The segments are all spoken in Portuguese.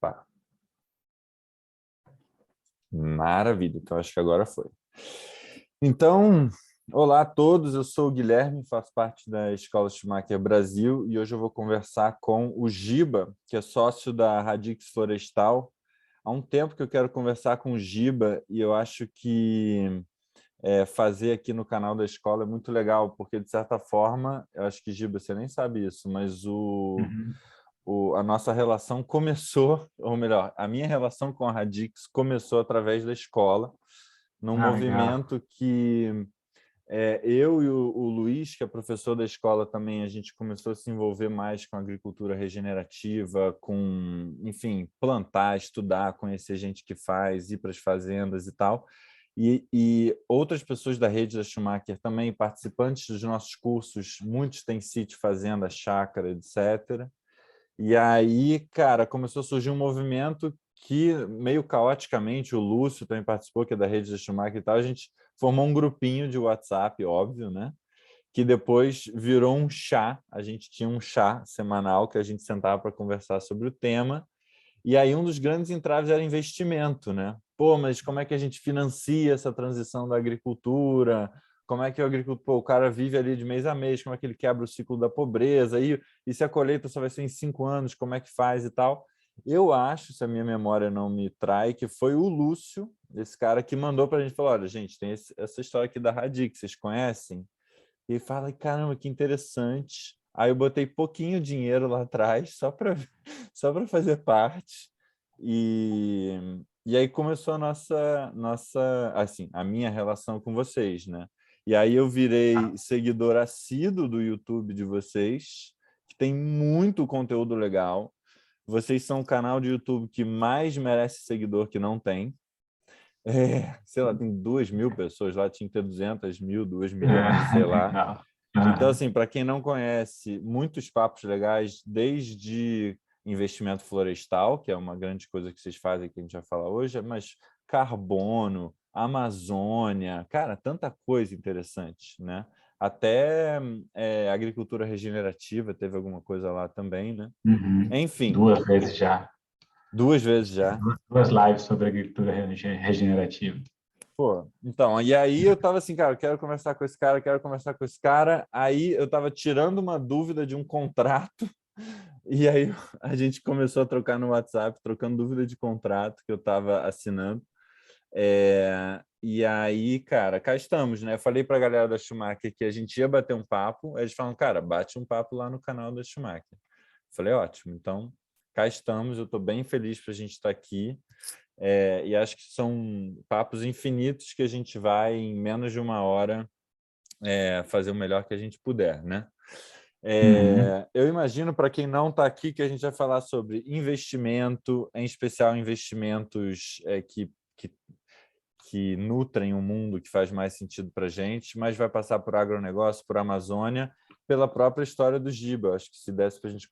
Pá. Maravilha, então acho que agora foi. Então, olá a todos, eu sou o Guilherme, faço parte da Escola Schumacher Brasil e hoje eu vou conversar com o Giba, que é sócio da Radix Florestal. Há um tempo que eu quero conversar com o Giba e eu acho que fazer aqui no canal da escola é muito legal, porque de certa forma, eu acho que, Giba, você nem sabe isso, mas a nossa relação começou, ou melhor, a minha relação com a Radix começou através da escola, num Legal. movimento que eu e o Luiz, que é professor da escola também, a gente começou a se envolver mais com agricultura regenerativa, com, enfim, plantar, estudar, conhecer gente que faz, ir para as fazendas e tal. E outras pessoas da rede da Schumacher também, participantes dos nossos cursos, muitos têm sítio, fazenda, chácara, etc. E aí, cara, começou a surgir um movimento que, meio caoticamente, o Lúcio também participou, que é da rede da Schumacher e tal, a gente formou um grupinho de WhatsApp, óbvio, né? Que depois virou um chá. A gente tinha um chá semanal que a gente sentava para conversar sobre o tema. E aí um dos grandes entraves era investimento, né? Pô, mas como é que a gente financia essa transição da agricultura? Como é que o agricultor, pô, o cara vive ali de mês a mês, como é que ele quebra o ciclo da pobreza? E se a colheita só vai ser em 5 anos, como é que faz e tal? Eu acho, se a minha memória não me trai, que foi o Lúcio, esse cara que mandou para a gente, falou, olha, gente, tem essa história aqui da Radix, vocês conhecem? E ele fala, caramba, que interessante. Aí eu botei pouquinho dinheiro lá atrás, só para fazer parte. E aí começou a assim, a minha relação com vocês, né? E aí eu virei seguidor assíduo do YouTube de vocês, que tem muito conteúdo legal. Vocês são o canal de YouTube que mais merece seguidor que não tem. Sei lá, tem 2.000 pessoas lá, tinha que ter 200.000, 2 milhões, sei lá. Legal. Então, Aham. assim, para quem não conhece, muitos papos legais, desde investimento florestal, que é uma grande coisa que vocês fazem, que a gente vai falar hoje, mas carbono, Amazônia, cara, tanta coisa interessante, né? Até agricultura regenerativa, teve alguma coisa lá também, né? Uhum. Enfim, 2 vezes já. 2 vezes já. Duas lives sobre agricultura regenerativa. Pô, então, e aí eu tava assim, cara, quero conversar com esse cara, quero conversar com esse cara. Aí eu tava tirando uma dúvida de um contrato, e aí a gente começou a trocar no WhatsApp, trocando dúvida de contrato que eu tava assinando. E aí, cara, cá estamos, né? Eu falei pra galera da Schumacher que a gente ia bater um papo, aí eles falaram, cara, bate um papo lá no canal da Schumacher. Falei, ótimo, então cá estamos, eu tô bem feliz pra gente estar aqui. E acho que são papos infinitos que a gente vai, em menos de uma hora, fazer o melhor que a gente puder, né? Uhum. Eu imagino, para quem não está aqui, que a gente vai falar sobre investimento, em especial investimentos que nutrem o mundo, que faz mais sentido para a gente, mas vai passar por agronegócio, por Amazônia, pela própria história do Giba. Acho que se desse para a gente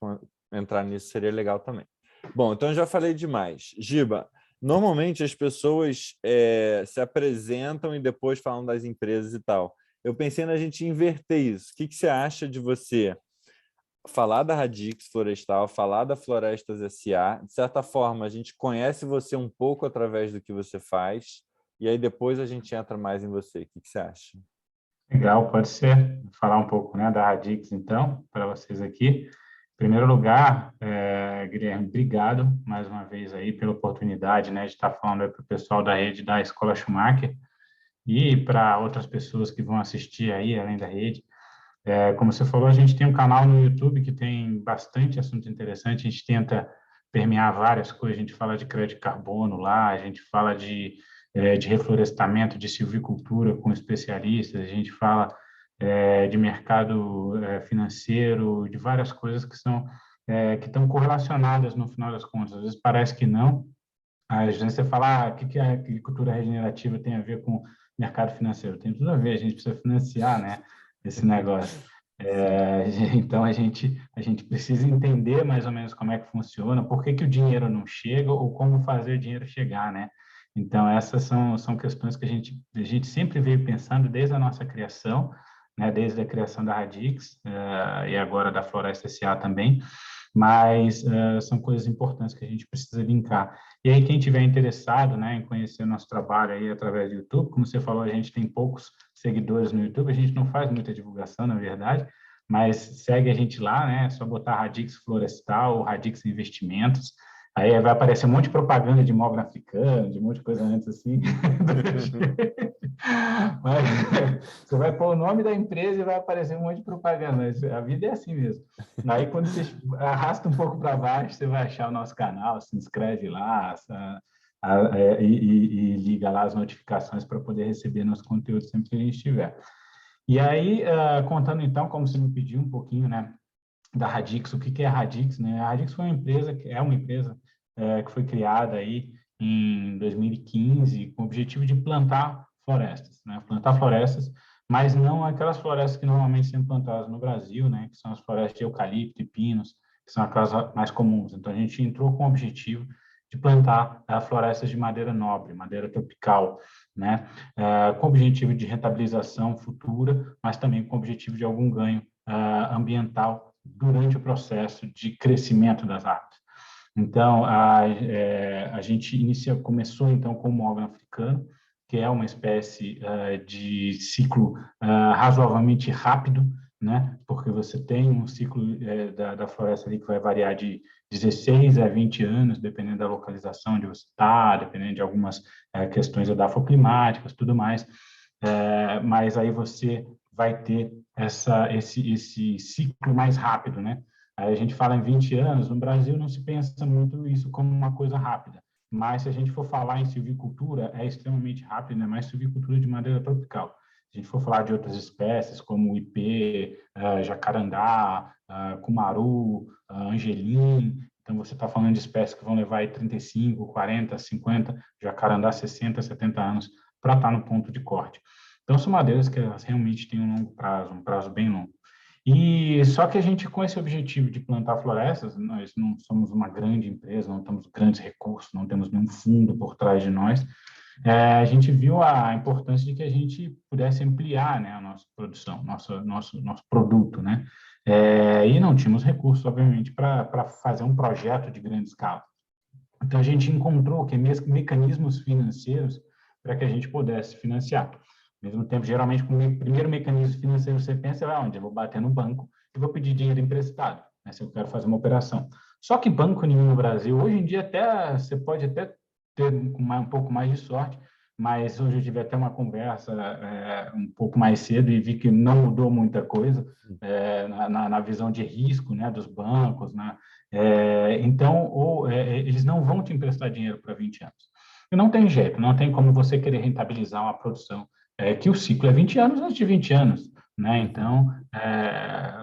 entrar nisso, seria legal também. Bom, então eu já falei demais. Giba, normalmente as pessoas se apresentam e depois falam das empresas e tal. Eu pensei na gente inverter isso. O que você acha de você falar da Radix Florestal, falar da Florestas S.A.? De certa forma, a gente conhece você um pouco através do que você faz, e aí depois a gente entra mais em você. O que você acha? Legal, pode ser. Vou falar um pouco, né, da Radix, então, para vocês aqui. Em primeiro lugar, Guilherme, obrigado mais uma vez aí pela oportunidade, né, de estar falando para o pessoal da rede da Escola Schumacher e para outras pessoas que vão assistir aí, além da rede. Como você falou, a gente tem um canal no YouTube que tem bastante assunto interessante. A gente tenta permear várias coisas. A gente fala de crédito de carbono lá, a gente fala de reflorestamento, de silvicultura com especialistas, a gente fala de mercado financeiro, de várias coisas que que estão correlacionadas no final das contas. Às vezes parece que não. Às vezes você fala, o que a agricultura regenerativa tem a ver com mercado financeiro? Tem tudo a ver, a gente precisa financiar, né, esse negócio. Sim. Então, a gente precisa entender mais ou menos como é que funciona, por que o dinheiro não chega ou como fazer o dinheiro chegar, né? Então, essas são questões que a gente sempre veio pensando desde a nossa criação, né, desde a criação da Radix, e agora da Floresta S.A. também, mas são coisas importantes que a gente precisa linkar. E aí, quem tiver interessado, né, em conhecer o nosso trabalho aí através do YouTube, como você falou, a gente tem poucos seguidores no YouTube, a gente não faz muita divulgação, na verdade, mas segue a gente lá, né, é só botar Radix Florestal, Radix Investimentos, aí vai aparecer um monte de propaganda de imóvel africano, de um monte de coisa antes assim. Mas, você vai pôr o nome da empresa e vai aparecer um monte de propaganda. Mas a vida é assim mesmo. Aí, quando você arrasta um pouco para baixo, você vai achar o nosso canal, se inscreve lá e liga lá as notificações para poder receber nosso conteúdo sempre que a gente tiver. E aí, contando então, como você me pediu um pouquinho, né, da Radix, o que é a Radix, né? A Radix foi uma empresa, que foi criada aí em 2015 com o objetivo de plantar florestas, né? Plantar florestas, mas não aquelas florestas que normalmente são plantadas no Brasil, né? Que são as florestas de eucalipto e pinos, que são aquelas mais comuns. Então, a gente entrou com o objetivo de plantar florestas de madeira nobre, madeira tropical, né? Com o objetivo de rentabilização futura, mas também com o objetivo de algum ganho ambiental durante o processo de crescimento das árvores. Então, a gente começou então com o mogno africano, que é uma espécie de ciclo razoavelmente rápido, né? Porque você tem um ciclo da floresta ali que vai variar de 16 a 20 anos, dependendo da localização onde você está, dependendo de algumas questões edafoclimáticas, tudo mais. Mas aí você vai ter esse ciclo mais rápido, né? Aí a gente fala em 20 anos, no Brasil não se pensa muito isso como uma coisa rápida, mas se a gente for falar em silvicultura, é extremamente rápido, né? Mais silvicultura de madeira tropical. Se a gente for falar de outras espécies, como o ipê, jacarandá, cumaru, angelim, então você está falando de espécies que vão levar aí 35, 40, 50, jacarandá 60, 70 anos para estar no ponto de corte. Então, são madeiras que elas realmente têm um longo prazo, um prazo bem longo. E só que a gente, com esse objetivo de plantar florestas, nós não somos uma grande empresa, não temos grandes recursos, não temos nenhum fundo por trás de nós. A gente viu a importância de que a gente pudesse ampliar, né, a nossa produção, nosso produto, né? E não tínhamos recursos, obviamente, para fazer um projeto de grande escala. Então, a gente encontrou que mecanismos financeiros para que a gente pudesse financiar. Ao mesmo tempo, geralmente, com o primeiro mecanismo financeiro, você pensa, onde? Eu vou bater no banco e vou pedir dinheiro emprestado, né, se eu quero fazer uma operação. Só que banco nenhum no Brasil, hoje em dia, você pode até ter um pouco mais de sorte, mas hoje eu tive até uma conversa um pouco mais cedo e vi que não mudou muita coisa na visão de risco, né, dos bancos, né? Então, eles não vão te emprestar dinheiro para 20 anos. E não tem jeito, não tem como você querer rentabilizar uma produção que o ciclo é 20 anos antes de 20 anos, né? Então,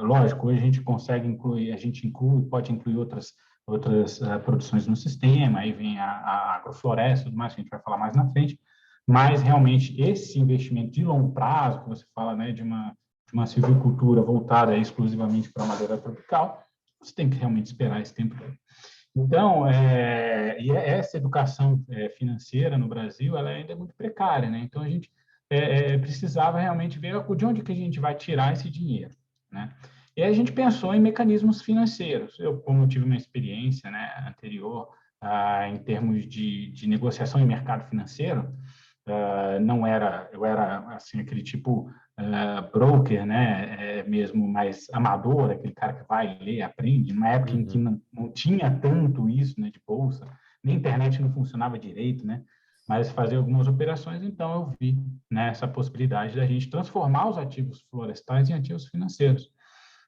lógico, hoje a gente consegue incluir, pode incluir outras produções no sistema, aí vem a agrofloresta, tudo mais, que a gente vai falar mais na frente, mas realmente esse investimento de longo prazo, que você fala, né, de uma silvicultura voltada exclusivamente para a madeira tropical, você tem que realmente esperar esse tempo todo. Então, essa educação financeira no Brasil, ela ainda é muito precária, né? Então, a gente precisava realmente ver de onde que a gente vai tirar esse dinheiro, né? E aí a gente pensou em mecanismos financeiros. Eu, como tive uma experiência, né, anterior em termos de negociação em mercado financeiro, eu era assim aquele tipo broker, né, mesmo mais amador, aquele cara que vai ler, aprende, numa época em que não tinha tanto isso, né, de bolsa, nem internet não funcionava direito, né, mas fazer algumas operações, então eu vi, né, essa possibilidade da gente transformar os ativos florestais em ativos financeiros.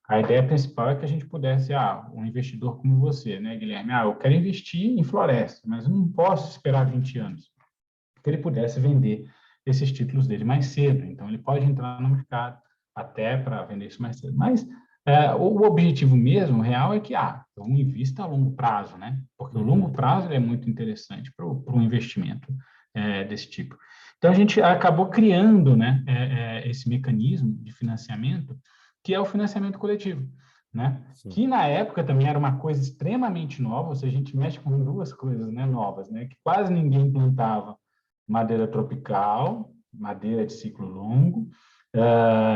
A ideia principal é que a gente pudesse, um investidor como você, né, Guilherme, eu quero investir em floresta, mas eu não posso esperar 20 anos, que ele pudesse vender esses títulos dele mais cedo. Então, ele pode entrar no mercado até para vender isso mais cedo. Mas o objetivo mesmo, real, é que eu invista a longo prazo, né? Porque o longo prazo é muito interessante para um investimento desse tipo. Então, a gente acabou criando, né, esse mecanismo de financiamento, que é o financiamento coletivo, né? Que na época também era uma coisa extremamente nova, ou seja, a gente mexe com duas coisas, né, novas, né, que quase ninguém plantava: madeira tropical, madeira de ciclo longo,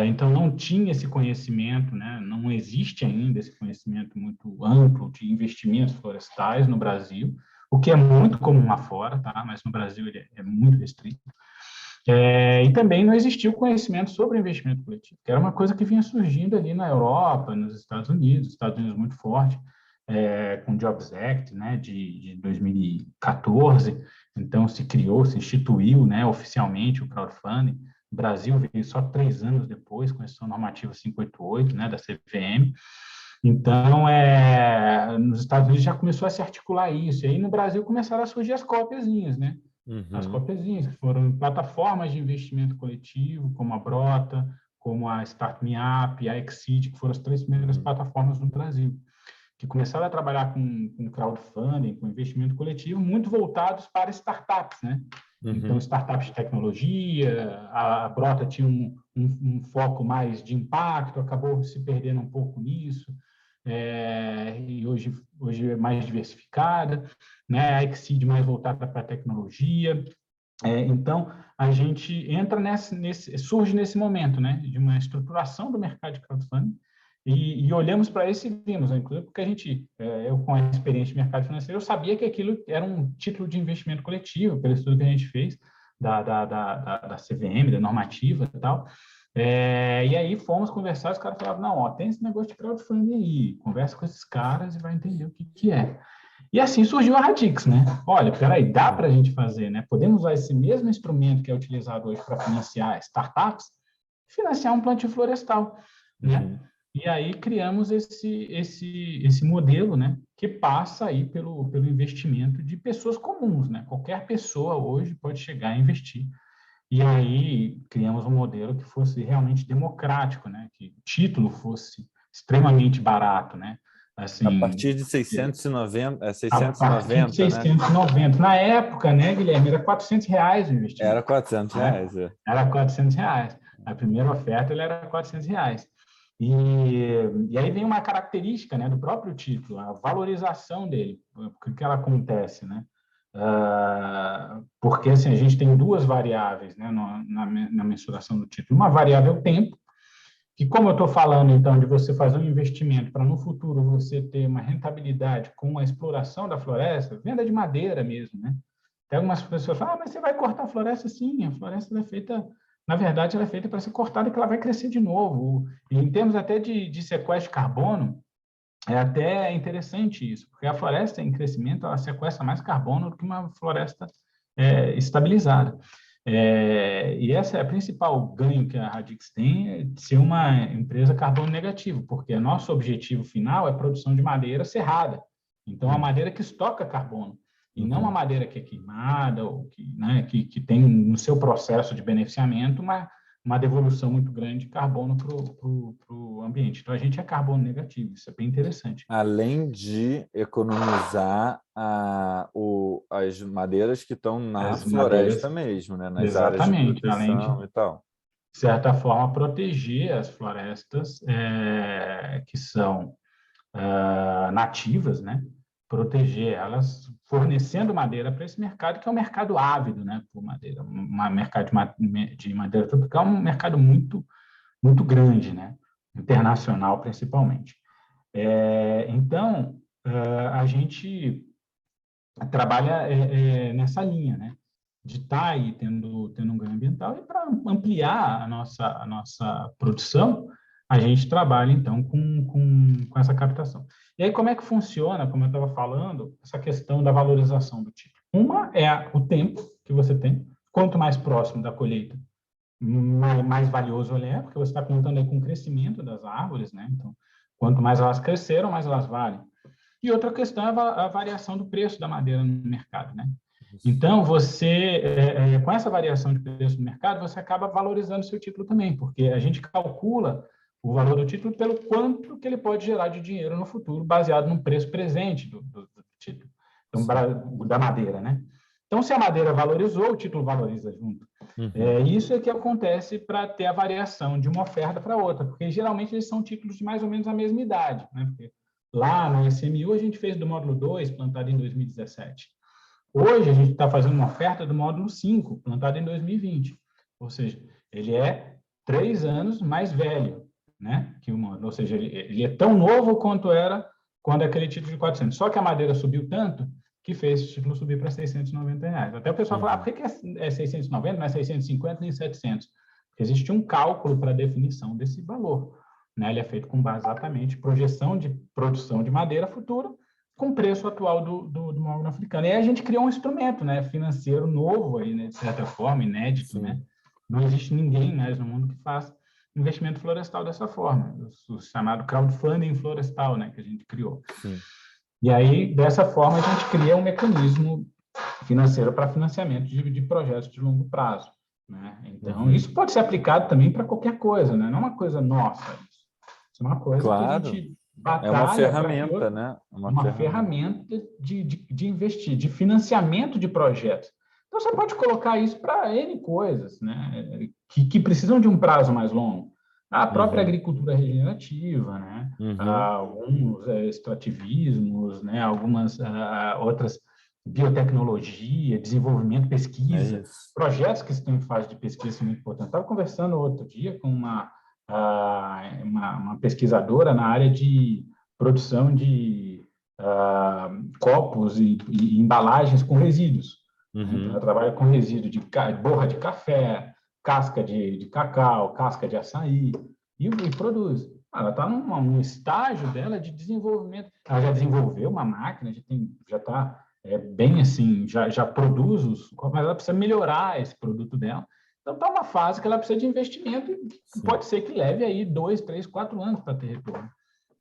Então, não tinha esse conhecimento, né? Não existe ainda esse conhecimento muito amplo de investimentos florestais no Brasil, o que é muito comum lá fora, tá? Mas no Brasil ele é muito restrito. E também não existiu conhecimento sobre investimento coletivo, que era uma coisa que vinha surgindo ali na Europa, nos Estados Unidos muito forte, com o Jobs Act, né, de 2014. Então, se criou, se instituiu, né, oficialmente o crowdfunding. O Brasil veio só 3 anos depois, com essa normativa 588, né, da CVM. Então, nos Estados Unidos já começou a se articular isso. E aí, no Brasil, começaram a surgir as cópiazinhas, né? As cópiazinhas, que foram plataformas de investimento coletivo, como a Brota, como a Start Me Up, a Exceed, que foram as 3 primeiras plataformas no Brasil, que começaram a trabalhar com crowdfunding, com investimento coletivo, muito voltados para startups, né? Então, startups de tecnologia, a Brota tinha um foco mais de impacto, acabou se perdendo um pouco nisso, e hoje é mais diversificada, né? A Exceed mais voltada para a tecnologia. Então, a gente entra surge nesse momento, né, de uma estruturação do mercado de crowdfunding, e olhamos para isso e vimos, inclusive porque eu com a experiência de mercado financeiro, eu sabia que aquilo era um título de investimento coletivo, pelo estudo que a gente fez da CVM, da normativa e tal. E aí fomos conversar, os caras falavam, não, ó, tem esse negócio de crowdfunding aí, conversa com esses caras e vai entender o que é. E assim surgiu a Radix, né? Olha, peraí, dá para a gente fazer, né? Podemos usar esse mesmo instrumento que é utilizado hoje para financiar startups, financiar um plantio florestal, né? E aí criamos esse modelo, né? Que passa aí pelo investimento de pessoas comuns, né? Qualquer pessoa hoje pode chegar a investir. E aí criamos um modelo que fosse realmente democrático, né? Que o título fosse extremamente barato, né? A Assim, partir de 690, a partir de 690, né? 690. Na época, né, Guilherme, era R$ 400 o Era investimento, R$ 400, né? é. Era R$ 400. A primeira oferta ele era R$ 400. E, e aí vem uma característica, né, do próprio título, a valorização dele. O que ela acontece, né? Porque assim, a gente tem 2 variáveis, né, na mensuração do título. Uma variável é o tempo, que como eu estou falando, então, de você fazer um investimento para no futuro você ter uma rentabilidade com a exploração da floresta, venda de madeira mesmo, né? Tem algumas pessoas que falam, mas você vai cortar a floresta? Sim, a floresta é feita, na verdade, ela é feita para ser cortada e que ela vai crescer de novo. E em termos até de sequestro de carbono, é até interessante isso, porque a floresta em crescimento, ela sequestra mais carbono do que uma floresta estabilizada. E esse é o principal ganho que a Radix tem, é de ser uma empresa carbono negativo, porque nosso objetivo final é a produção de madeira serrada. Então, a madeira que estoca carbono, e não a madeira que é queimada, ou que tem no seu processo de beneficiamento uma devolução muito grande de carbono para o ambiente. Então, a gente é carbono negativo, isso é bem interessante. Além de economizar as madeiras que estão na As madeiras, floresta mesmo, né? Nas áreas de exatamente, além de, proteção e tal. de certa forma, proteger as florestas que são nativas, né? Proteger elas, fornecendo madeira para esse mercado, que é um mercado ávido, né? Por madeira. Um mercado de madeira tropical é um mercado muito, muito grande, né? Internacional, principalmente. Então, a gente trabalha nessa linha, né? De estar aí tendo um ganho ambiental, e para ampliar a nossa produção, a gente trabalha, então, com essa captação. E aí, como é que funciona, como eu estava falando, essa questão da valorização do título? Uma é o tempo que você tem, quanto mais próximo da colheita, mais valioso ele é, porque você está contando aí com o crescimento das árvores, né? Então, quanto mais elas cresceram, mais elas valem. E outra questão é a variação do preço da madeira no mercado, né? Então, você, com essa variação de preço no mercado, você acaba valorizando o seu título também, porque a gente calcula o valor do título pelo quanto que ele pode gerar de dinheiro no futuro, baseado no preço presente do título, então, da madeira, né? Então, se a madeira valorizou, o título valoriza junto. Isso é que acontece para ter a variação de uma oferta para outra, porque geralmente eles são títulos de mais ou menos a mesma idade, né? Porque lá no SMU a gente fez do módulo 2, plantado em 2017. Hoje a gente está fazendo uma oferta do módulo 5, plantado em 2020. Ou seja, ele é 3 anos mais velho, né, que o módulo. Ou seja, ele é tão novo quanto era quando aquele título de 400. Só que a madeira subiu tanto que fez esse título subir para R$ 690. Até o pessoal fala, por que é 690, não é 650 nem 700? Porque existe um cálculo para a definição desse valor. Né? Ele é feito com base exatamente em projeção de produção de madeira futura com o preço atual do mogno africano. E aí a gente criou um instrumento, né, financeiro novo, aí, né, de certa forma, inédito. Né? Não existe ninguém mais no mundo que faça investimento florestal dessa forma, o chamado crowdfunding florestal, né, que a gente criou. Sim. E aí, dessa forma, a gente cria um mecanismo financeiro para financiamento de projetos de longo prazo. Né? Então, isso pode ser aplicado também para qualquer coisa, né? Não é uma coisa nossa. Isso é uma coisa que a gente batalha. É uma ferramenta, né? Uma ferramenta de investir, de financiamento de projetos. Então, você pode colocar isso para N coisas, né? Que precisam de um prazo mais longo. A própria agricultura regenerativa, né? Alguns extrativismos, né? Algumas outras biotecnologia, desenvolvimento, pesquisa, projetos que estão em fase de pesquisa são muito importantes. Estava conversando outro dia com uma pesquisadora na área de produção de copos e embalagens com resíduos. Então, ela trabalha com resíduo de borra de café, casca de cacau, casca de açaí, e produz. Ela está num estágio dela de desenvolvimento. Ela já desenvolveu uma máquina, já está bem assim, já produz mas ela precisa melhorar esse produto dela. Então, está uma fase que ela precisa de investimento e pode ser que leve aí 2, 3, 4 anos para ter retorno.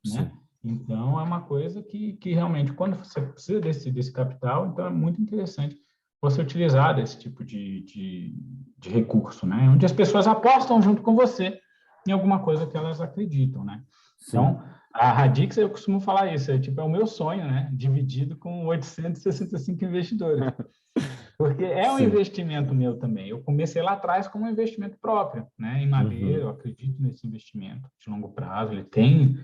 Né? Então, é uma coisa que realmente, quando você precisa desse capital, então é muito interessante você utilizar desse tipo de recurso, né? Onde as pessoas apostam junto com você em alguma coisa que elas acreditam, né? Então, a Radix, eu costumo falar isso, é o meu sonho, né? Dividido com 865 investidores. Porque é um investimento meu também. Eu comecei lá atrás como um investimento próprio, né? Em madeira, eu acredito nesse investimento de longo prazo. Ele tem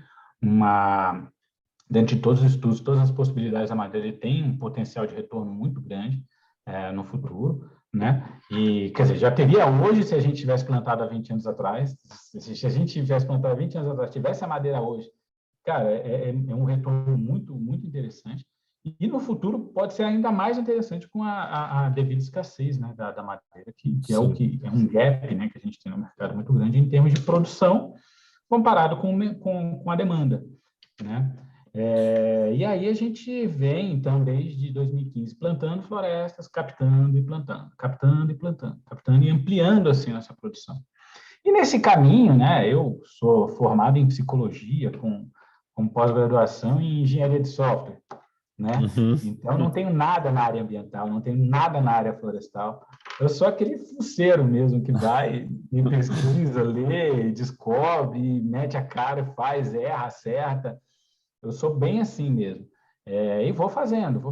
dentro de todos os estudos, todas as possibilidades da madeira, ele tem um potencial de retorno muito grande no futuro, né? E, quer dizer, já teria hoje se a gente tivesse plantado há 20 anos atrás, se a gente tivesse plantado há 20 anos atrás, tivesse a madeira hoje, cara, é um retorno muito, muito interessante. E no futuro pode ser ainda mais interessante com a devida escassez, né, da madeira, que é um gap, né, que a gente tem no mercado muito grande em termos de produção comparado com a demanda, né? E aí a gente vem, então, desde 2015, plantando florestas, captando e plantando, captando e plantando, captando e ampliando, assim, essa produção. E nesse caminho, né, eu sou formado em psicologia, com pós-graduação em engenharia de software, né? Então, não tenho nada na área ambiental, não tenho nada na área florestal. Eu sou aquele fuceiro mesmo que vai e pesquisa, lê, descobre, mete a cara, faz, erra, acerta. Eu sou bem assim mesmo. E vou fazendo,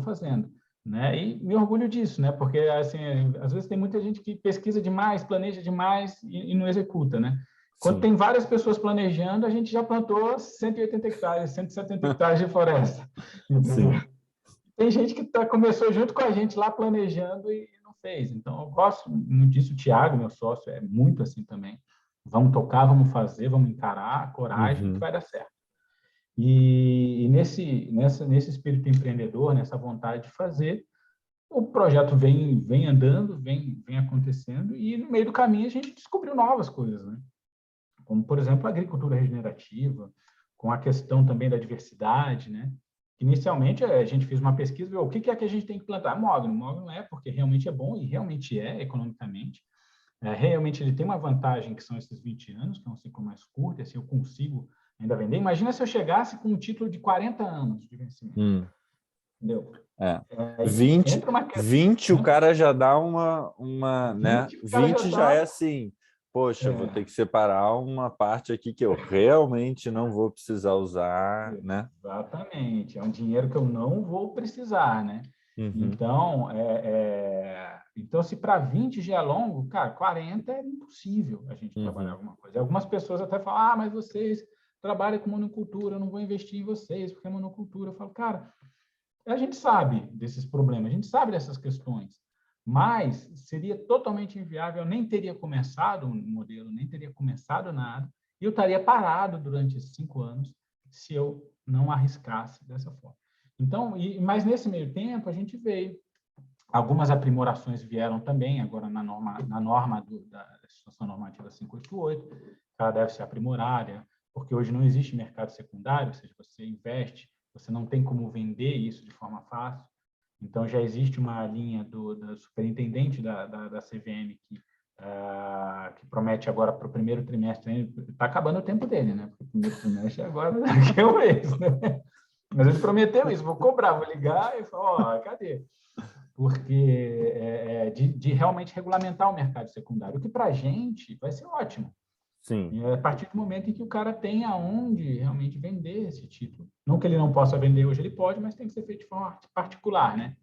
né? E me orgulho disso, né? Porque, assim, às vezes tem muita gente que pesquisa demais, planeja demais e não executa, né? Quando tem várias pessoas planejando, a gente já plantou 180 hectares, 170 hectares de floresta. Tem gente que começou junto com a gente lá planejando e não fez. Então, eu gosto muito disso. O Thiago, meu sócio, é muito assim também. Vamos tocar, vamos fazer, vamos encarar, coragem, que vai dar certo. E nesse espírito empreendedor, nessa vontade de fazer, o projeto vem andando, vem acontecendo, e no meio do caminho a gente descobriu novas coisas, né? Como, por exemplo, a agricultura regenerativa, com a questão também da diversidade, né? Inicialmente, a gente fez uma pesquisa, viu, o que é que a gente tem que plantar? Mogno. Mogno é porque realmente é bom, e realmente é, economicamente. Realmente ele tem uma vantagem, que são esses 20 anos, que é um ciclo mais curto, assim eu consigo ainda vender. Imagina se eu chegasse com um título de 40 anos de vencimento. Entendeu? 20 o cara já dá né? 20 já é assim, poxa, vou ter que separar uma parte aqui que eu realmente não vou precisar usar, né? Exatamente, é um dinheiro que eu não vou precisar, né? Então, então, se para 20 já é longo, cara, 40 é impossível a gente trabalhar alguma coisa. Algumas pessoas até falam, mas vocês trabalham com monocultura, eu não vou investir em vocês, porque é monocultura. Eu falo, cara, a gente sabe desses problemas, a gente sabe dessas questões, mas seria totalmente inviável, eu nem teria começado um modelo, nem teria começado nada, e eu estaria parado durante esses 5 anos se eu não arriscasse dessa forma. Então, mas nesse meio tempo, a gente veio. Algumas aprimorações vieram também, agora na norma da Legislação Normativa 588, ela deve ser aprimorada, porque hoje não existe mercado secundário, ou seja, você investe, você não tem como vender isso de forma fácil. Então, já existe uma linha do superintendente da CVM que promete agora para o primeiro trimestre, está acabando o tempo dele, né? Porque o primeiro trimestre agora daqui a um mês, né? Mas ele prometeu isso, vou cobrar, vou ligar e falar, cadê? Porque de realmente regulamentar o mercado secundário, o que para a gente vai ser ótimo. Sim. A partir do momento em que o cara tem aonde realmente vender esse título. Não que ele não possa vender hoje, ele pode, mas tem que ser feito de forma particular, né?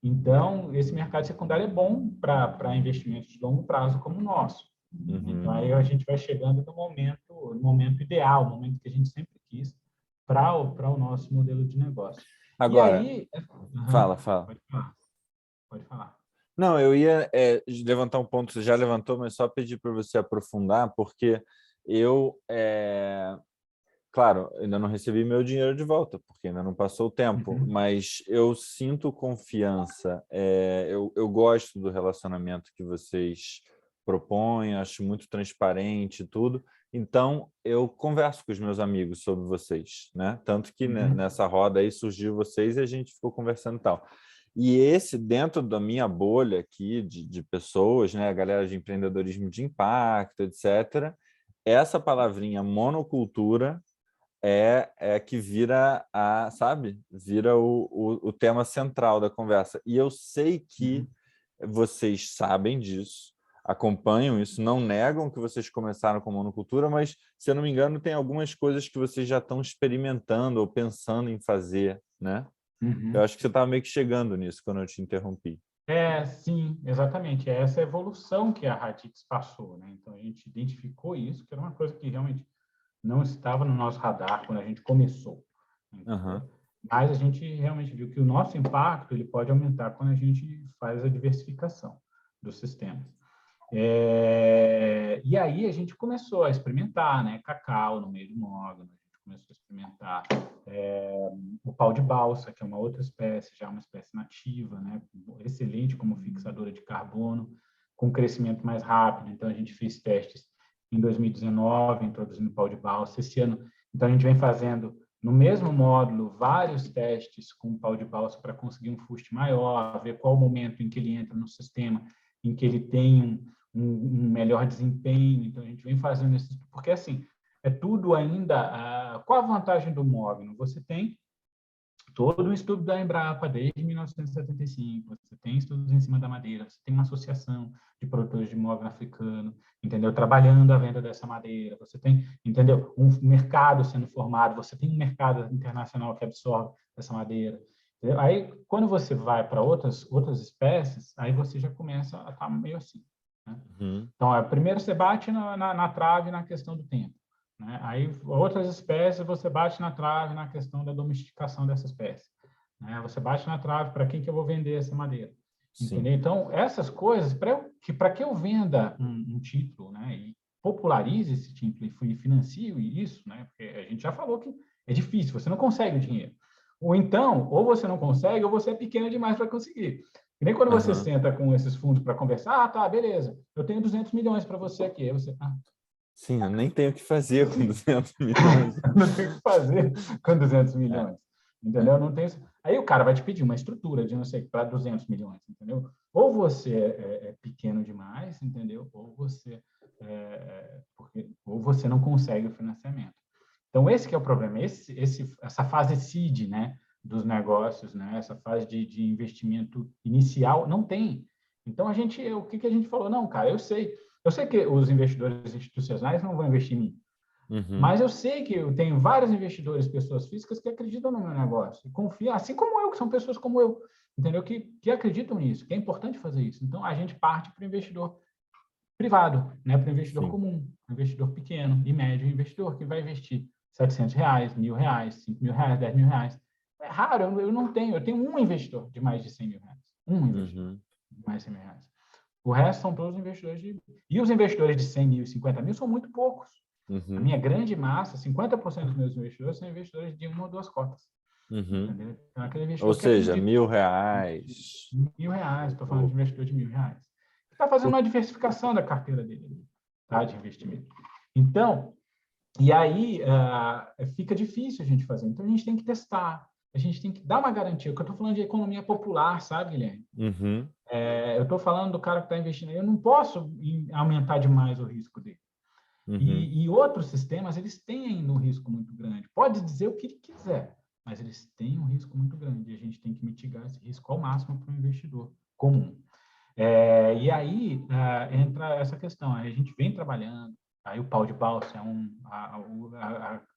Então, esse mercado secundário é bom para investimentos de longo prazo como o nosso. Então, aí a gente vai chegando no momento ideal, no momento que a gente sempre quis para o nosso modelo de negócio. Agora, E aí... fala. Pode falar. Não, eu ia levantar um ponto, você já levantou, mas só pedir para você aprofundar, porque eu, claro, ainda não recebi meu dinheiro de volta, porque ainda não passou o tempo, mas eu sinto confiança, eu gosto do relacionamento que vocês propõem, acho muito transparente e tudo, então eu converso com os meus amigos sobre vocês, né? Tanto que nessa roda aí surgiu vocês e a gente ficou conversando e tal. E esse, dentro da minha bolha aqui de pessoas, né, a galera de empreendedorismo de impacto, etc., essa palavrinha monocultura é que vira sabe? Vira o tema central da conversa. E eu sei que vocês sabem disso, acompanham isso, não negam que vocês começaram com monocultura, mas, se eu não me engano, tem algumas coisas que vocês já estão experimentando ou pensando em fazer, né? Eu acho que você estava meio que chegando nisso quando eu te interrompi. Sim, exatamente. É essa evolução que a Radix passou, né? Então, a gente identificou isso, que era uma coisa que realmente não estava no nosso radar quando a gente começou. Mas a gente realmente viu que o nosso impacto ele pode aumentar quando a gente faz a diversificação dos sistemas. E aí a gente começou a experimentar, né? Cacau no meio do mogno, a gente começou a experimentar o pau de balsa, que é uma outra espécie, já uma espécie nativa, né? Excelente como fixadora de carbono, com crescimento mais rápido. Então, a gente fez testes em 2019, introduzindo o pau de balsa. Esse ano, então, a gente vem fazendo, no mesmo módulo, vários testes com o pau de balsa para conseguir um fuste maior, ver qual o momento em que ele entra no sistema, em que ele tem um melhor desempenho. Então, a gente vem fazendo isso, porque, assim, é tudo ainda... Qual a vantagem do mogno? Você tem todo o estudo da Embrapa desde 1975, você tem estudos em cima da madeira, você tem uma associação de produtores de mogno africano, entendeu? Trabalhando a venda dessa madeira, você tem, entendeu? Um mercado sendo formado, você tem um mercado internacional que absorve essa madeira. Entendeu? Aí, quando você vai para outras espécies, aí você já começa a estar meio assim. Né? Então, primeiro você bate na trave na questão do tempo. Né? Aí, outras espécies, você bate na trave na questão da domesticação dessa espécie. Né? Você bate na trave para quem que eu vou vender essa madeira. Entendeu? Então, essas coisas, para que eu venda um título, né, e popularize esse título e financie isso, né, porque a gente já falou que é difícil, você não consegue o dinheiro. Ou então, ou você não consegue, ou você é pequeno demais para conseguir. E nem quando você senta com esses fundos para conversar, tá, beleza, eu tenho 200 milhões para você aqui. Aí você, sim, eu nem tenho o que fazer com 200 milhões. Não tenho o que fazer com 200 milhões. Entendeu? Não tem... Aí o cara vai te pedir uma estrutura de, não sei, para 200 milhões, entendeu? Ou você é pequeno demais, entendeu? Ou você não consegue o financiamento. Então, esse que é o problema. Essa fase seed, né, dos negócios, né, essa fase de investimento inicial, não tem. Então, o que a gente falou? Não, cara, eu sei que os investidores institucionais não vão investir em mim. Mas eu sei que eu tenho vários investidores, pessoas físicas, que acreditam no meu negócio, confiam, assim como eu, que são pessoas como eu, entendeu? Que acreditam nisso, que é importante fazer isso. Então, a gente parte para o investidor privado, né? Para o investidor comum, investidor pequeno e médio investidor, que vai investir R$700, R$1.000, R$5.000, R$10.000. É raro, eu não tenho. Eu tenho um investidor de mais de R$100.000. Um investidor de mais 100 mil reais. O resto são todos investidores E os investidores de 100 mil e 50 mil são muito poucos. A minha grande massa, 50% dos meus investidores são investidores de 1 ou 2 cotas. Entendeu? Então, aquele investidor Ou seja, acredita, R$1.000. R$1.000, estou falando de investidor de R$1.000. Está fazendo uma diversificação da carteira dele, tá? De investimento. Então, e aí fica difícil a gente fazer. Então, a gente tem que testar, a gente tem que dar uma garantia. Eu estou falando de economia popular, sabe, Guilherme? Eu estou falando do cara que está investindo. Eu não posso aumentar demais o risco dele. E outros sistemas, eles têm ainda um risco muito grande. Pode dizer o que ele quiser, mas eles têm um risco muito grande. E a gente tem que mitigar esse risco ao máximo para o investidor comum. E aí entra essa questão. Aí a gente vem trabalhando. Aí o pau de balsa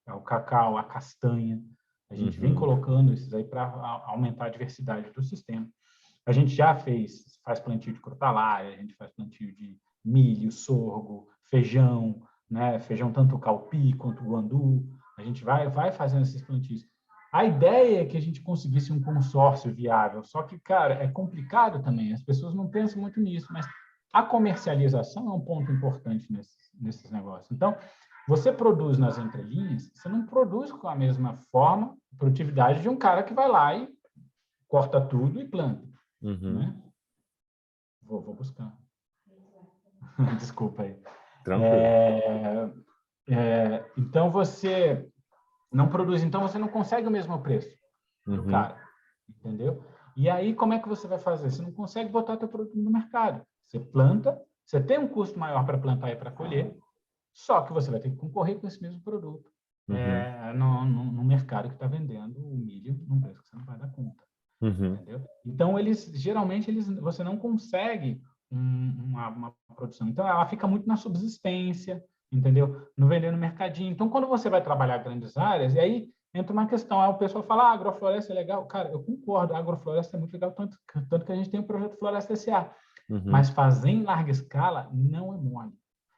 é o cacau, a castanha. A gente vem colocando esses aí para aumentar a diversidade do sistema. A gente já faz plantio de crotalária, a gente faz plantio de milho, sorgo, feijão, né? Feijão tanto o calpi quanto o guandu. A gente vai fazendo esses plantios. A ideia é que a gente conseguisse um consórcio viável, só que, cara, é complicado também, as pessoas não pensam muito nisso, mas a comercialização é um ponto importante nesses negócios. Então, você produz nas entrelinhas, você não produz com a mesma forma, produtividade de um cara que vai lá e corta tudo e planta. Né? Vou buscar. Desculpa aí. Então, você não produz, então você não consegue o mesmo preço do cara, entendeu? E aí, como é que você vai fazer? Você não consegue botar teu produto no mercado. Você planta, você tem um custo maior para plantar e para colher, só que você vai ter que concorrer com esse mesmo produto no mercado que está vendendo o milho num preço que você não vai dar conta. Entendeu? Então, geralmente, você não consegue uma produção. Então, ela fica muito na subsistência, entendeu? No vender no mercadinho. Então, quando você vai trabalhar grandes áreas, e aí entra uma questão, aí o pessoal fala, agrofloresta é legal. Cara, eu concordo, a agrofloresta é muito legal, tanto que a gente tem o projeto Floresta S.A. Mas fazer em larga escala não é mole,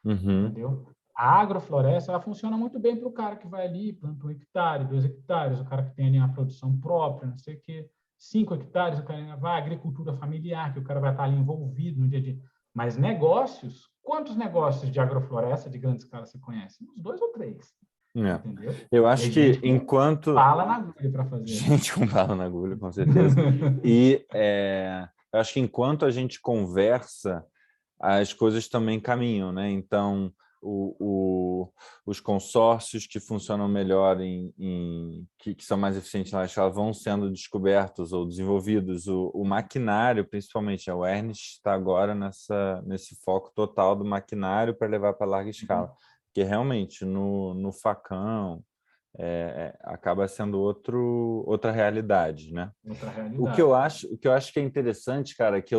entendeu? A agrofloresta, ela funciona muito bem para o cara que vai ali, planta 1 hectare, 2 hectares, o cara que tem ali uma produção própria, não sei o quê. 5 hectares, o cara vai, agricultura familiar, que o cara vai estar ali envolvido no dia a dia. Mas negócios, quantos negócios de agrofloresta de grande escala você conhece? Uns 2 ou 3. Entendeu? Eu acho que enquanto... Bala na agulha para fazer. Gente com bala na agulha, com certeza. E eu acho que enquanto a gente conversa, as coisas também caminham, né? Então, os consórcios que funcionam melhor, que são mais eficientes na escala, vão sendo descobertos ou desenvolvidos. O maquinário, principalmente, o Ernest está agora nesse foco total do maquinário para levar para larga escala. Porque realmente, no facão, acaba sendo outra realidade, né? Outra realidade. O que eu acho que é interessante, cara, que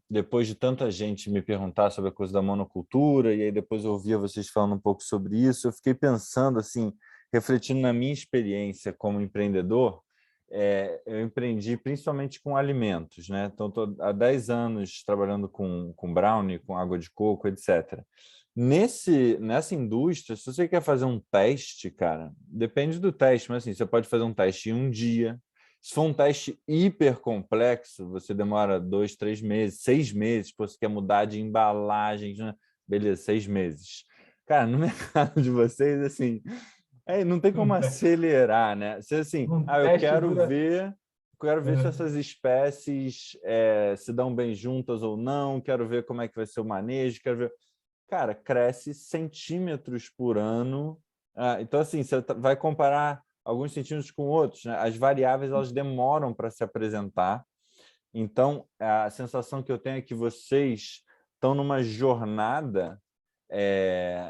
depois de tanta gente me perguntar sobre a coisa da monocultura, e aí depois eu ouvia vocês falando um pouco sobre isso, eu fiquei pensando, assim, refletindo na minha experiência como empreendedor. Eu empreendi principalmente com alimentos, né? Então, estou há 10 anos trabalhando com brownie, com água de coco, etc. Nessa indústria, se você quer fazer um teste, cara, depende do teste, mas assim, você pode fazer um teste em um dia. Se for um teste hiper complexo, você demora 2, 3 meses, 6 meses, se você quer mudar de embalagem, né? Beleza, 6 meses. Cara, no mercado de vocês, assim, não tem como acelerar, né? Se assim, eu quero ver se essas espécies se dão bem juntas ou não, quero ver como é que vai ser o manejo, quero ver... Cara, cresce centímetros por ano. Então, assim, você vai comparar alguns centímetros com outros, né? As variáveis, elas demoram para se apresentar. Então, a sensação que eu tenho é que vocês estão numa jornada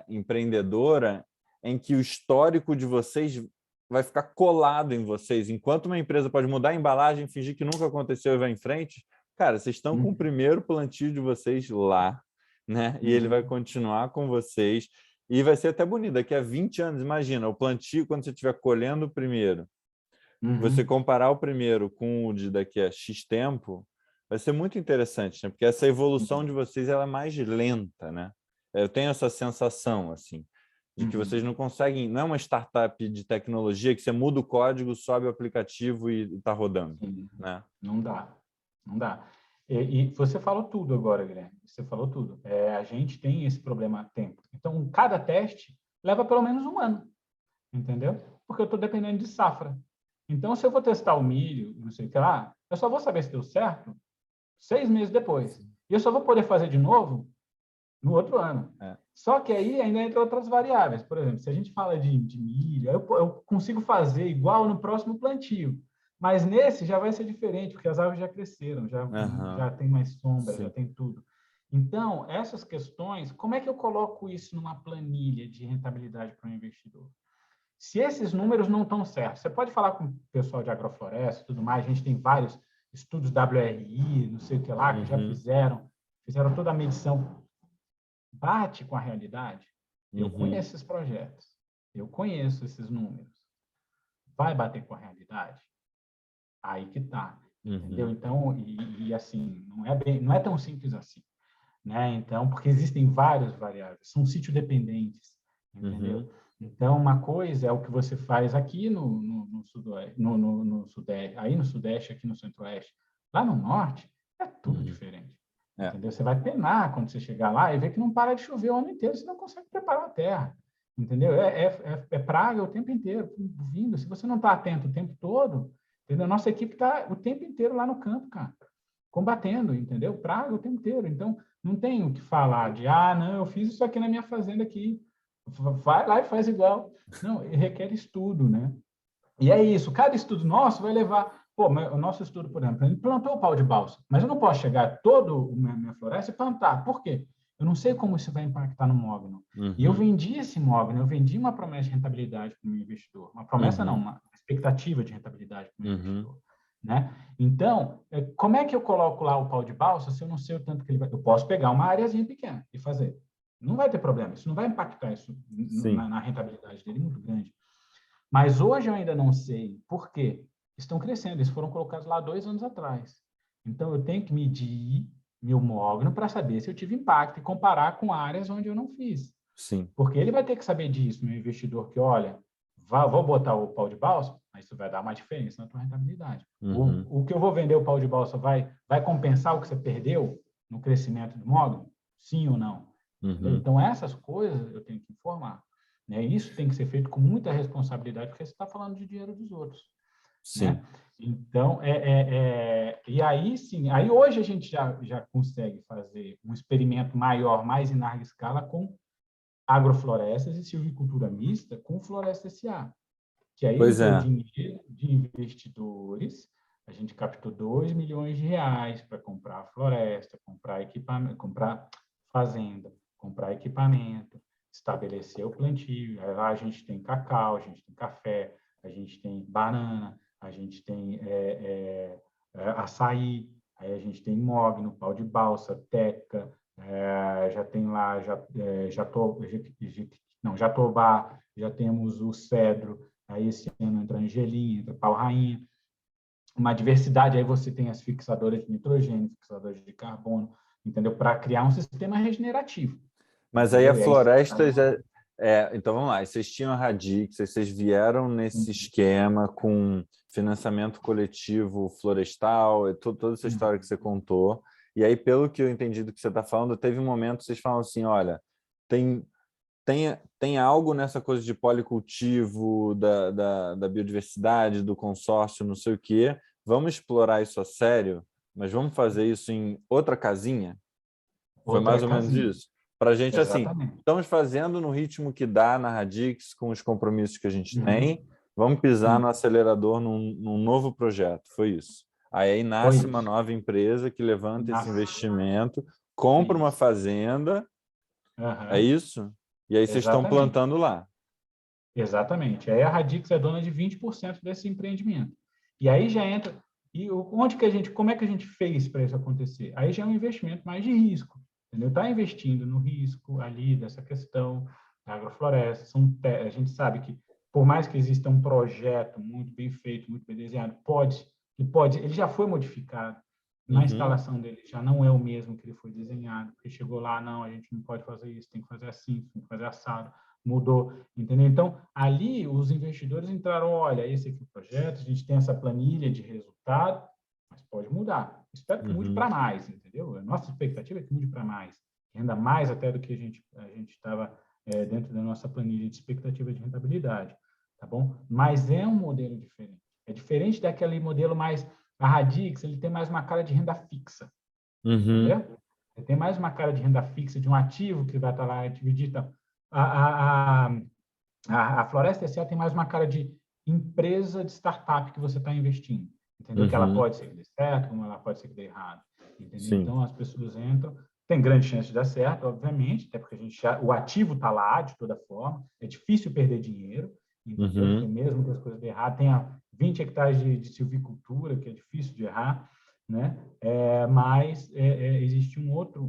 empreendedora em que o histórico de vocês vai ficar colado em vocês. Enquanto uma empresa pode mudar a embalagem, fingir que nunca aconteceu e vai em frente, cara, vocês estão com o primeiro plantio de vocês lá, né? E ele vai continuar com vocês. E vai ser até bonito. Daqui a 20 anos, imagina, o plantio, quando você estiver colhendo o primeiro, você comparar o primeiro com o de daqui a X tempo, vai ser muito interessante, né? Porque essa evolução de vocês ela é mais lenta, né? Eu tenho essa sensação, assim, de que vocês não conseguem... Não é uma startup de tecnologia que você muda o código, sobe o aplicativo e está rodando, né? Não dá. E você falou tudo agora, Guilherme. Você falou tudo. A gente tem esse problema a tempo. Então, cada teste leva pelo menos um ano, entendeu? Porque eu estou dependendo de safra. Então, se eu vou testar o milho, não sei o que lá, eu só vou saber se deu certo 6 meses depois. E eu só vou poder fazer de novo no outro ano. Só que aí ainda entra outras variáveis. Por exemplo, se a gente fala de milho, eu consigo fazer igual no próximo plantio. Mas nesse já vai ser diferente, porque as árvores já cresceram, já tem mais sombra, Sim. já tem tudo. Então, essas questões, como é que eu coloco isso numa planilha de rentabilidade para o investidor? Se esses números não estão certos, você pode falar com o pessoal de agrofloresta e tudo mais, a gente tem vários estudos WRI, não sei o que lá, que já fizeram toda a medição. Bate com a realidade? Eu conheço esses projetos, eu conheço esses números. Vai bater com a realidade? Aí que tá, entendeu? Então, assim, não é tão simples assim, né? Então, porque existem várias variáveis, são sítio dependentes, entendeu? Então, uma coisa é o que você faz aqui no Sudoeste, no Sudeste, aí no Sudeste, aqui no Centro-Oeste. Lá no Norte, é tudo diferente. Entendeu? Você vai penar quando você chegar lá e ver que não para de chover o ano inteiro, você não consegue preparar a terra. Entendeu? É praga o tempo inteiro vindo. Se você não está atento o tempo todo, entendeu? A nossa equipe está o tempo inteiro lá no campo, cara, combatendo, entendeu? Praga o tempo inteiro. Então, não tem o que falar de, não, eu fiz isso aqui na minha fazenda aqui. Vai lá e faz igual. Não, requer estudo, né? E é isso. Cada estudo nosso vai levar... Pô, o nosso estudo, por exemplo, ele plantou o pau de balsa, mas eu não posso chegar toda a minha floresta e plantar. Por quê? Eu não sei como isso vai impactar no mogno. E eu vendi esse mogno, eu vendi uma promessa de rentabilidade para o meu investidor. Uma promessa não, uma expectativa de rentabilidade para o meu investidor. Né? Então, como é que eu coloco lá o pau de balsa se eu não sei o tanto que ele vai... Eu posso pegar uma áreazinha pequena e fazer. Não vai ter problema, isso não vai impactar isso na rentabilidade dele muito grande. Mas hoje eu ainda não sei por quê. Estão crescendo, eles foram colocados lá 2 anos atrás. Então, eu tenho que medir meu mogno para saber se eu tive impacto e comparar com áreas onde eu não fiz. Sim. Porque ele vai ter que saber disso, meu investidor, que, olha, vou botar o pau de balsa, mas isso vai dar uma diferença na tua rentabilidade. O que eu vou vender o pau de balsa vai compensar o que você perdeu no crescimento do mogno? Sim ou não? Então, essas coisas eu tenho que informar. Né? Isso tem que ser feito com muita responsabilidade, porque você está falando de dinheiro dos outros. Sim. Né? Então, e aí sim, aí hoje a gente já consegue fazer um experimento maior, mais em larga escala, com agroflorestas e silvicultura mista com Floresta SA. Que aí Pois entrou é. dinheiro de investidores, a gente captou R$2 milhões para comprar floresta, comprar equipamento, comprar fazenda, comprar equipamento, estabelecer o plantio. Aí lá a gente tem cacau, a gente tem café, a gente tem banana, a gente tem açaí, aí a gente tem mogno, pau de balsa, teca, já tem lá jatobá, já temos o cedro, aí esse ano entra angelim, entra pau-rainha, uma diversidade, aí você tem as fixadoras de nitrogênio, fixadoras de carbono, entendeu? Para criar um sistema regenerativo. Mas aí a floresta já... então, vamos lá. Vocês tinham a Radix, vocês vieram nesse esquema com financiamento coletivo florestal, toda essa história que você contou. E aí, pelo que eu entendi do que você está falando, teve um momento que vocês falam assim, olha, tem algo nessa coisa de policultivo, da biodiversidade, do consórcio, não sei o quê. Vamos explorar isso a sério, mas vamos fazer isso em outra casinha? Foi mais ou menos isso? Para a gente, assim, estamos fazendo no ritmo que dá na Radix, com os compromissos que a gente tem, vamos pisar no acelerador num novo projeto. Foi isso. Aí nasce uma nova empresa que levanta esse investimento, compra uma fazenda, é isso? E aí vocês estão plantando lá. Exatamente. Aí a Radix é dona de 20% desse empreendimento. E aí já entra... E como é que a gente fez para isso acontecer? Aí já é um investimento mais de risco. Entendeu? Está investindo no risco ali dessa questão da agrofloresta. A gente sabe que, por mais que exista um projeto muito bem feito, muito bem desenhado, ele já foi modificado. Na instalação dele já não é o mesmo que ele foi desenhado, porque chegou lá, não, a gente não pode fazer isso, tem que fazer assim, tem que fazer assado, mudou, entendeu? Então, ali os investidores entraram, olha, esse aqui é o projeto, a gente tem essa planilha de resultado, mas pode mudar. Espero que mude para mais, entendeu? A nossa expectativa é que mude para mais, que renda mais até do que a gente estava dentro da nossa planilha de expectativa de rentabilidade, tá bom? Mas é um modelo diferente. É diferente daquele modelo mais... A Radix, ele tem mais uma cara de renda fixa, entendeu? Ele tem mais uma cara de renda fixa, de um ativo que vai estar lá dividido. A Floresta S.A. tem mais uma cara de empresa de startup que você está investindo, entendeu? Que ela pode ser que dê certo, como ela pode ser que dê errado, entendeu? Sim. Então, as pessoas entram, tem grande chance de dar certo, obviamente, até porque o ativo está lá de toda forma, é difícil perder dinheiro, entendeu? Porque mesmo que as coisas dêem errado, tenha 20 hectares de silvicultura, que é difícil de errar, né? Mas existe um outro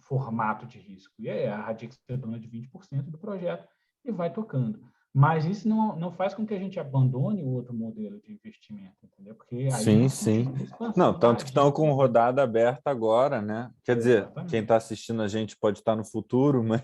formato de risco, e a Radix é dona de 20% do projeto e vai tocando. Mas isso não faz com que a gente abandone o outro modelo de investimento, entendeu? Porque aí Sim, nós sim. temos expansão Não, da tanto que estão com Radix. rodada aberta agora, né? Quer dizer, quem Exatamente. está assistindo a gente pode estar no futuro, mas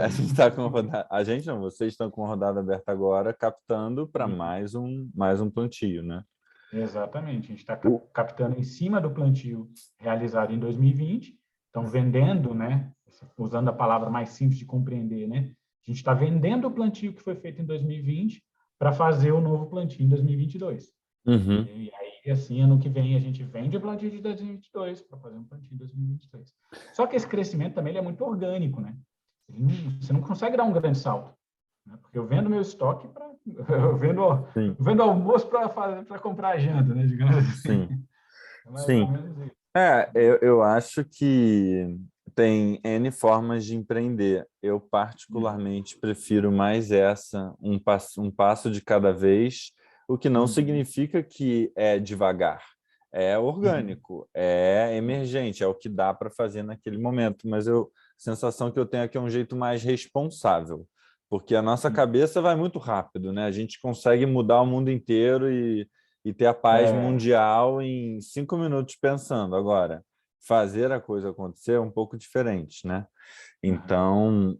a gente está com rodada. A gente não, vocês estão com rodada aberta agora, captando para mais um plantio, né? Exatamente. A gente está O... captando em cima do plantio realizado em 2020, estão vendendo, né? Usando a palavra mais simples de compreender, né? A gente está vendendo o plantio que foi feito em 2020 para fazer o novo plantio em 2022. Uhum. E aí, assim, ano que vem a gente vende o plantio de 2022 para fazer um plantio em 2023. Só que esse crescimento também ele é muito orgânico, né? Você não consegue dar um grande salto, né? Porque eu vendo meu estoque para eu vendo almoço para comprar janta, né? Digamos assim. Sim, É mais ou sim. menos isso. Eu acho que tem N formas de empreender. Eu, particularmente, prefiro mais um passo de cada vez, o que não significa que é devagar. É orgânico, é emergente, é o que dá para fazer naquele momento. Mas a sensação que eu tenho é que é um jeito mais responsável, porque a nossa cabeça vai muito rápido, né? A gente consegue mudar o mundo inteiro e ter a paz mundial em 5 minutos pensando. Agora, fazer a coisa acontecer é um pouco diferente, né? Então,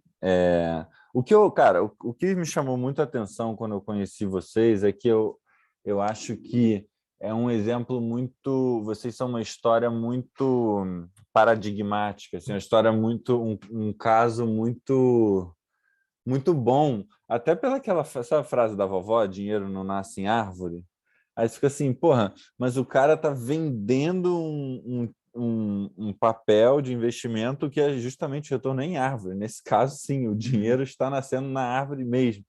cara, o que me chamou muito a atenção quando eu conheci vocês é que eu acho que é um exemplo muito... Vocês são uma história muito paradigmática, assim, uma história muito... um caso muito bom, até pela essa frase da vovó, dinheiro não nasce em árvore. Aí você fica assim, porra, mas o cara tá vendendo um papel de investimento que é justamente retorno em árvore. Nesse caso, sim, o dinheiro está nascendo na árvore mesmo.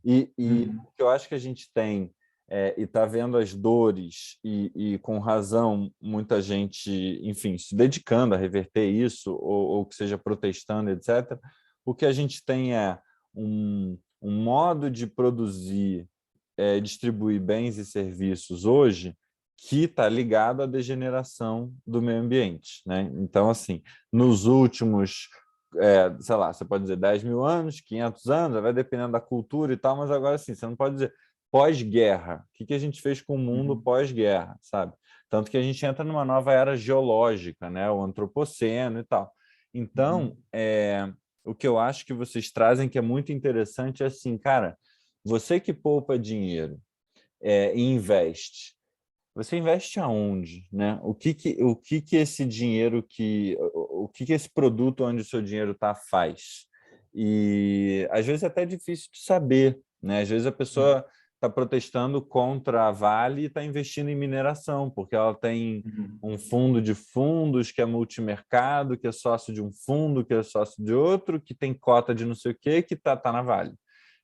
E o que eu acho que a gente tem, e está vendo as dores, e com razão, muita gente, enfim, se dedicando a reverter isso, ou que seja protestando, etc. O que a gente tem é um modo de produzir, distribuir bens e serviços hoje que está ligado à degeneração do meio ambiente, né? Então, assim, nos últimos, sei lá, você pode dizer 10 mil anos, 500 anos, vai dependendo da cultura e tal, mas agora, assim, você não pode dizer pós-guerra. O que a gente fez com o mundo pós-guerra, sabe? Tanto que a gente entra numa nova era geológica, né? O antropoceno e tal. Então, o que eu acho que vocês trazem que é muito interessante é assim, cara, você que poupa dinheiro e investe, você investe aonde, né? O que esse dinheiro o que esse produto onde o seu dinheiro está faz? E às vezes é até difícil de saber, né? Às vezes a pessoa está protestando contra a Vale e está investindo em mineração, porque ela tem um fundo de fundos que é multimercado, que é sócio de um fundo, que é sócio de outro, que tem cota de não sei o quê, que tá na Vale.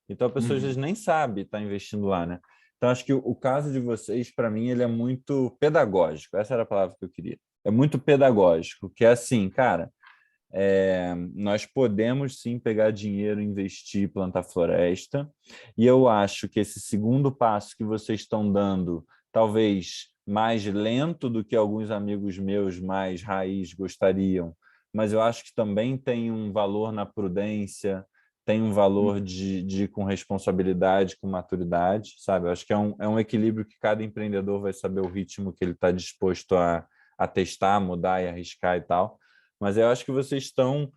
Então a pessoa às vezes nem sabe estar investindo lá, né? Então acho que o caso de vocês, para mim, ele é muito pedagógico. Essa era a palavra que eu queria. É muito pedagógico, que é assim, cara, nós podemos sim pegar dinheiro, investir, plantar floresta, e eu acho que esse segundo passo que vocês estão dando, talvez mais lento do que alguns amigos meus mais raiz gostariam, mas eu acho que também tem um valor na prudência, tem um valor de ir com responsabilidade, com maturidade, sabe? Eu acho que é um equilíbrio que cada empreendedor vai saber o ritmo que ele está disposto a testar, mudar e arriscar e tal. Mas eu acho que vocês estão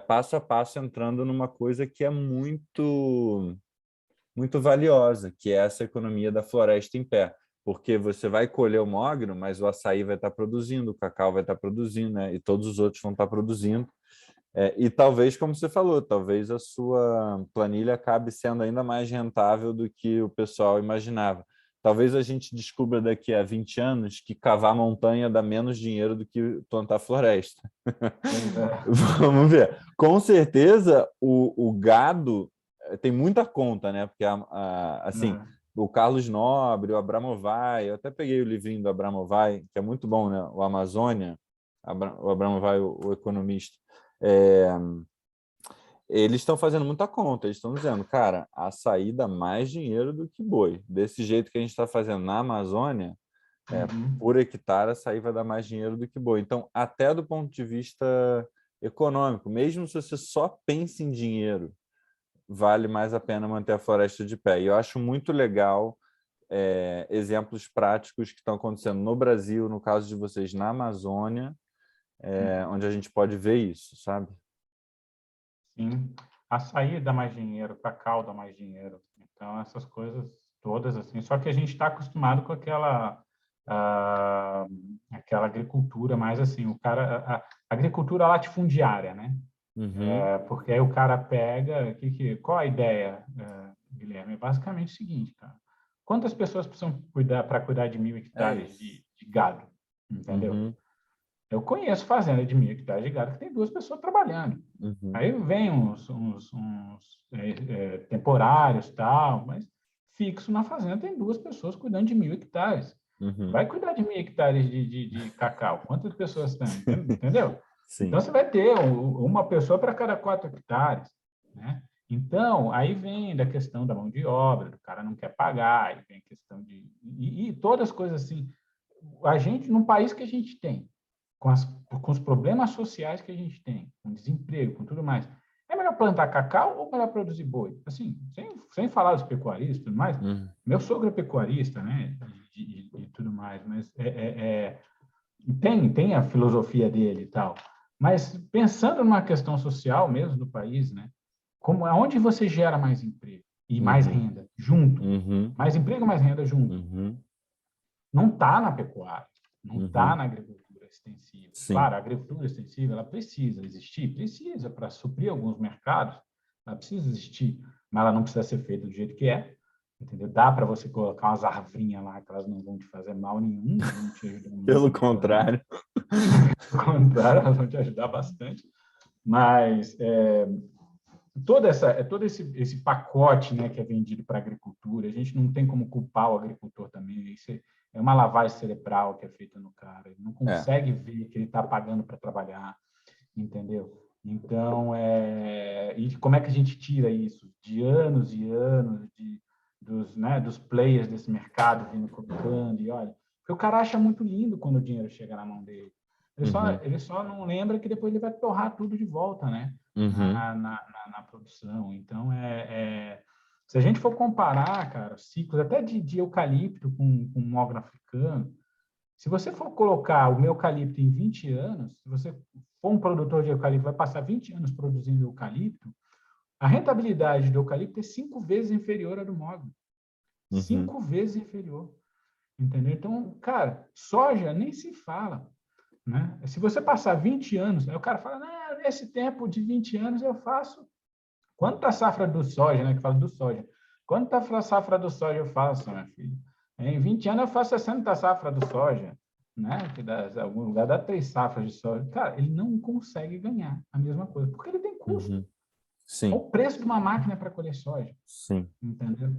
passo a passo entrando numa coisa que é muito, muito valiosa, que é essa economia da floresta em pé. porque você vai colher o mogno, mas o açaí vai estar produzindo, o cacau vai estar produzindo, né? E todos os outros vão estar produzindo. E talvez, como você falou, talvez a sua planilha acabe sendo ainda mais rentável do que o pessoal imaginava. Talvez a gente descubra daqui a 20 anos que cavar montanha dá menos dinheiro do que plantar floresta. Pois é. Vamos ver. Com certeza, o gado tem muita conta, né? Porque, assim, o Carlos Nobre, o Abramovay, eu até peguei o livrinho do Abramovay, que é muito bom, né? O Amazônia, o Abramovay, o economista. Eles estão fazendo muita conta, eles estão dizendo, cara, açaí dá mais dinheiro do que boi. Desse jeito que a gente está fazendo na Amazônia, por hectare, açaí vai dar mais dinheiro do que boi. Então, até do ponto de vista econômico, mesmo se você só pensa em dinheiro, vale mais a pena manter a floresta de pé. E eu acho muito legal exemplos práticos que estão acontecendo no Brasil, no caso de vocês na Amazônia, onde a gente pode ver isso, sabe? Sim. Açaí dá mais dinheiro, cacau dá mais dinheiro. Então, essas coisas todas, assim. Só que a gente está acostumado com aquela agricultura mais assim, a agricultura latifundiária, né? Uhum. Porque aí o cara pega... qual a ideia, Guilherme? É basicamente o seguinte, cara. Quantas pessoas precisam para cuidar de 1.000 hectares de gado? Entendeu? Uhum. Eu conheço fazenda de 1.000 hectares de gado que tem 2 pessoas trabalhando. Uhum. Aí vem uns temporários, tal, mas fixo na fazenda tem 2 pessoas cuidando de 1.000 hectares. Uhum. Vai cuidar de 1.000 hectares de cacau. Quantas pessoas tem? Entendeu? Então, Sim. você vai ter uma pessoa para cada 4 hectares. Né? Então, aí vem da questão da mão de obra, do cara não quer pagar, aí vem a questão de... E todas as coisas assim. A gente, num país que a gente tem, com os problemas sociais que a gente tem, com desemprego, com tudo mais, é melhor plantar cacau ou melhor produzir boi? Assim, sem falar dos pecuaristas e tudo mais. Uhum. Meu sogro é pecuarista, né? E tudo mais, mas tem a filosofia dele e tal. Mas pensando numa questão social mesmo do país, né? Aonde você gera mais emprego e mais Uhum. renda junto? Uhum. Mais emprego, mais renda junto. Uhum. Não está na pecuária, não está Uhum. na agricultura extensiva. Sim. Claro, a agricultura extensiva ela precisa existir, precisa para suprir alguns mercados, ela precisa existir, mas ela não precisa ser feita do jeito que é, entendeu? Dá para você colocar umas arvrinhas lá que elas não vão te fazer mal nenhum, vão te ajudar muito Pelo na economia. contrário. Pelo contrário, elas vão te ajudar bastante. Mas todo esse pacote, né, que é vendido para a agricultura, a gente não tem como culpar o agricultor também. Isso é uma lavagem cerebral que é feita no cara. Ele não consegue ver que ele está pagando para trabalhar, entendeu? Então, e como é que a gente tira isso? De anos e anos dos players desse mercado vindo colocando, e olha, porque o cara acha muito lindo quando o dinheiro chega na mão dele. Uhum. Ele só não lembra que depois ele vai torrar tudo de volta, né? Uhum. Na produção. Então, se a gente for comparar, cara, ciclos até de eucalipto com mogno africano, se você for colocar o meu eucalipto em 20 anos, se você for um produtor de eucalipto, vai passar 20 anos produzindo eucalipto, a rentabilidade do eucalipto é 5 vezes inferior à do mogno. Uhum. 5 vezes inferior. Entendeu? Então, cara, soja nem se fala. Né? Se você passar 20 anos, aí o cara fala, não, nesse tempo de 20 anos eu faço quanta safra do soja, né? Que fala do soja. Quanta safra do soja eu faço, minha filha? Em 20 anos eu faço 60 safra do soja, né? Que dá, em algum lugar dá 3 safras de soja. Cara, ele não consegue ganhar a mesma coisa, porque ele tem custo. Uhum. Olha Sim. o preço de uma máquina para colher soja, Sim. entendeu?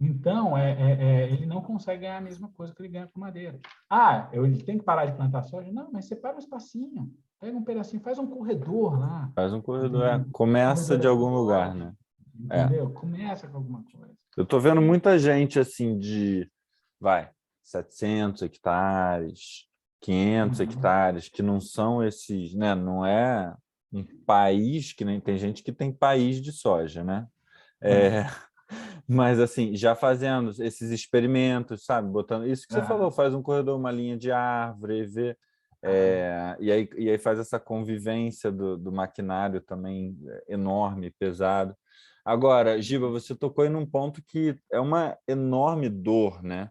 Então, ele não consegue ganhar a mesma coisa que ele ganha com madeira. Ele tem que parar de plantar soja? Não, mas separa um espacinho, pega um pedacinho, faz um corredor lá, Faz um corredor. entendeu? Um Começa corredor de algum lugar, ecológico, né? É. entendeu? Começa com alguma coisa. Eu tô vendo muita gente assim de, 700 hectares, 500 hectares, que não são esses, né? Não é um país que nem tem gente que tem país de soja, né? Mas assim, já fazendo esses experimentos, sabe? Botando isso que você falou, faz um corredor, uma linha de árvore, vê, e aí faz essa convivência do maquinário também enorme, pesado. Agora, Giba, você tocou em um ponto que é uma enorme dor, né?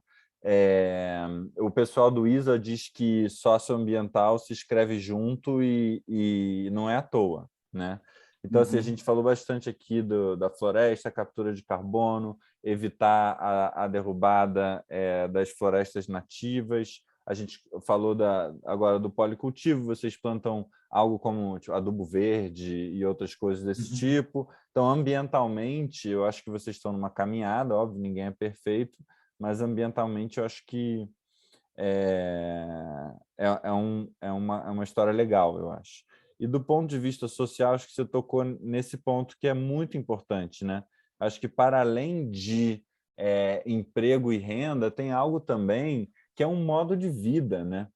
O pessoal do ISA diz que socioambiental se escreve junto e não é à toa, né? Então, assim, a gente falou bastante aqui da floresta, captura de carbono, evitar a derrubada das florestas nativas. A gente falou agora do policultivo, vocês plantam algo como tipo, adubo verde e outras coisas desse tipo. Então, ambientalmente, eu acho que vocês estão numa caminhada, óbvio, ninguém é perfeito, mas ambientalmente eu acho que é uma história legal, eu acho. E do ponto de vista social, acho que você tocou nesse ponto que é muito importante, né? Acho que para além de emprego e renda, tem algo também que é um modo de vida, né?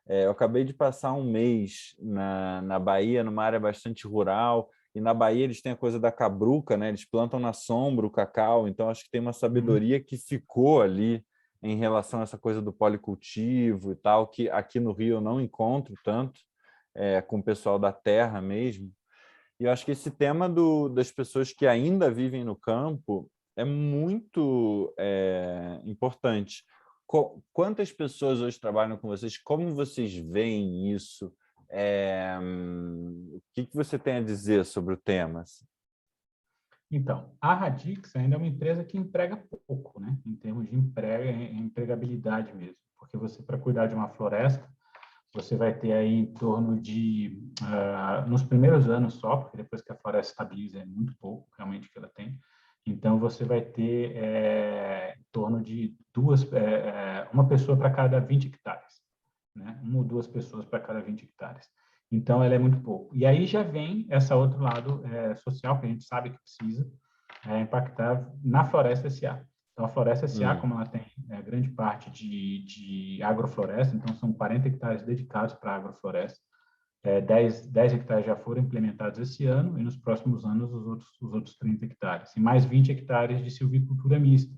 Eu acabei de passar um mês na Bahia, numa área bastante rural, e na Bahia eles têm a coisa da cabruca, né? Eles plantam na sombra o cacau, então acho que tem uma sabedoria que ficou ali em relação a essa coisa do policultivo e tal, que aqui no Rio eu não encontro tanto, com o pessoal da terra mesmo. E eu acho que esse tema das pessoas que ainda vivem no campo é muito importante. Quantas pessoas hoje trabalham com vocês? Como vocês veem isso? O que você tem a dizer sobre o tema? Assim? Então, a Radix ainda é uma empresa que emprega pouco, né? Em termos de empregabilidade mesmo. Porque você, para cuidar de uma floresta, você vai ter aí em torno de, nos primeiros anos só, porque depois que a floresta estabiliza é muito pouco, realmente, que ela tem. Então, você vai ter em torno de uma pessoa para cada 20 hectares, né? Uma ou duas pessoas para cada 20 hectares. Então, ela é muito pouco. E aí já vem esse outro lado social, que a gente sabe que precisa impactar na Floresta SA. Então, a Floresta SA, como ela tem grande parte de agrofloresta, então são 40 hectares dedicados para agrofloresta, 10 hectares já foram implementados esse ano e nos próximos anos os outros 30 hectares. E mais 20 hectares de silvicultura mista,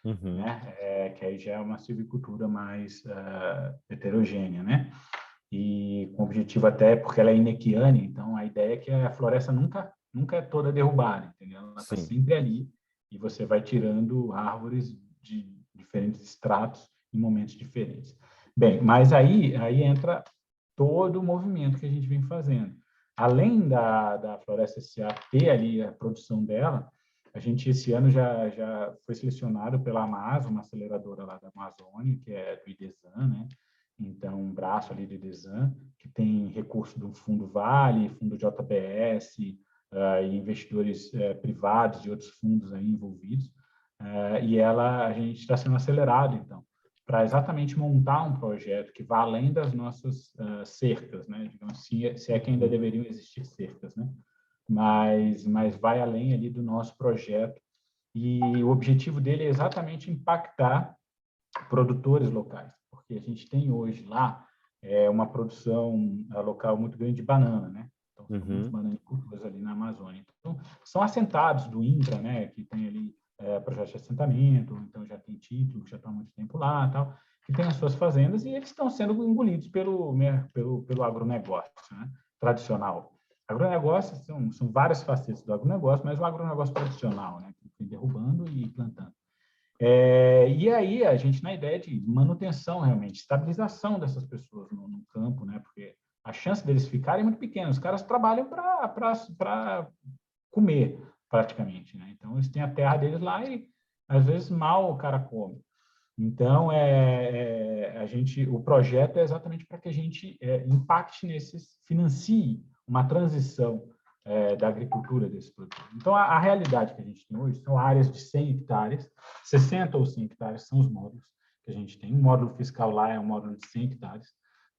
né? Que aí já é uma silvicultura mais heterogênea, né? E com objetivo até, porque ela é inequiane, então a ideia é que a floresta nunca é toda derrubada, entendeu? Ela está sempre ali e você vai tirando árvores de diferentes estratos em momentos diferentes. Bem, mas aí entra todo o movimento que a gente vem fazendo. Além da Floresta SA ter ali a produção dela, a gente esse ano já foi selecionado pela Amazon, uma aceleradora lá da Amazônia, que é do IDESAN, né? Então, um braço ali do IDESAN, que tem recurso do Fundo Vale, Fundo JBS, e investidores privados e outros fundos aí envolvidos. E a gente está sendo acelerado, então, para exatamente montar um projeto que vá além das nossas cercas, né? Digamos, se é que ainda deveriam existir cercas, né? Mas vai além ali do nosso projeto e o objetivo dele é exatamente impactar produtores locais, porque a gente tem hoje lá uma produção local muito grande de banana, né? Então, são muitos bananicultores ali na Amazônia. Então, são assentados do INCRA, né? Que tem ali projeto de assentamento, então já tem título, que já está há muito tempo lá, tal, que tem as suas fazendas e eles estão sendo engolidos pelo agronegócio, né? Tradicional. Agronegócio são várias facetas do agronegócio, mas o agronegócio tradicional, né? Que vem derrubando e plantando. E aí a gente na ideia de manutenção realmente, estabilização dessas pessoas no campo, né? Porque a chance deles ficarem é muito pequena. Os caras trabalham para comer praticamente, né? Então eles têm a terra deles lá e às vezes mal o cara come. Então o projeto é exatamente para que a gente impacte financie uma transição da agricultura desse produto. Então, a realidade que a gente tem hoje são áreas de 100 hectares, 60 ou 100 hectares são os módulos que a gente tem. O módulo fiscal lá é um módulo de 100 hectares.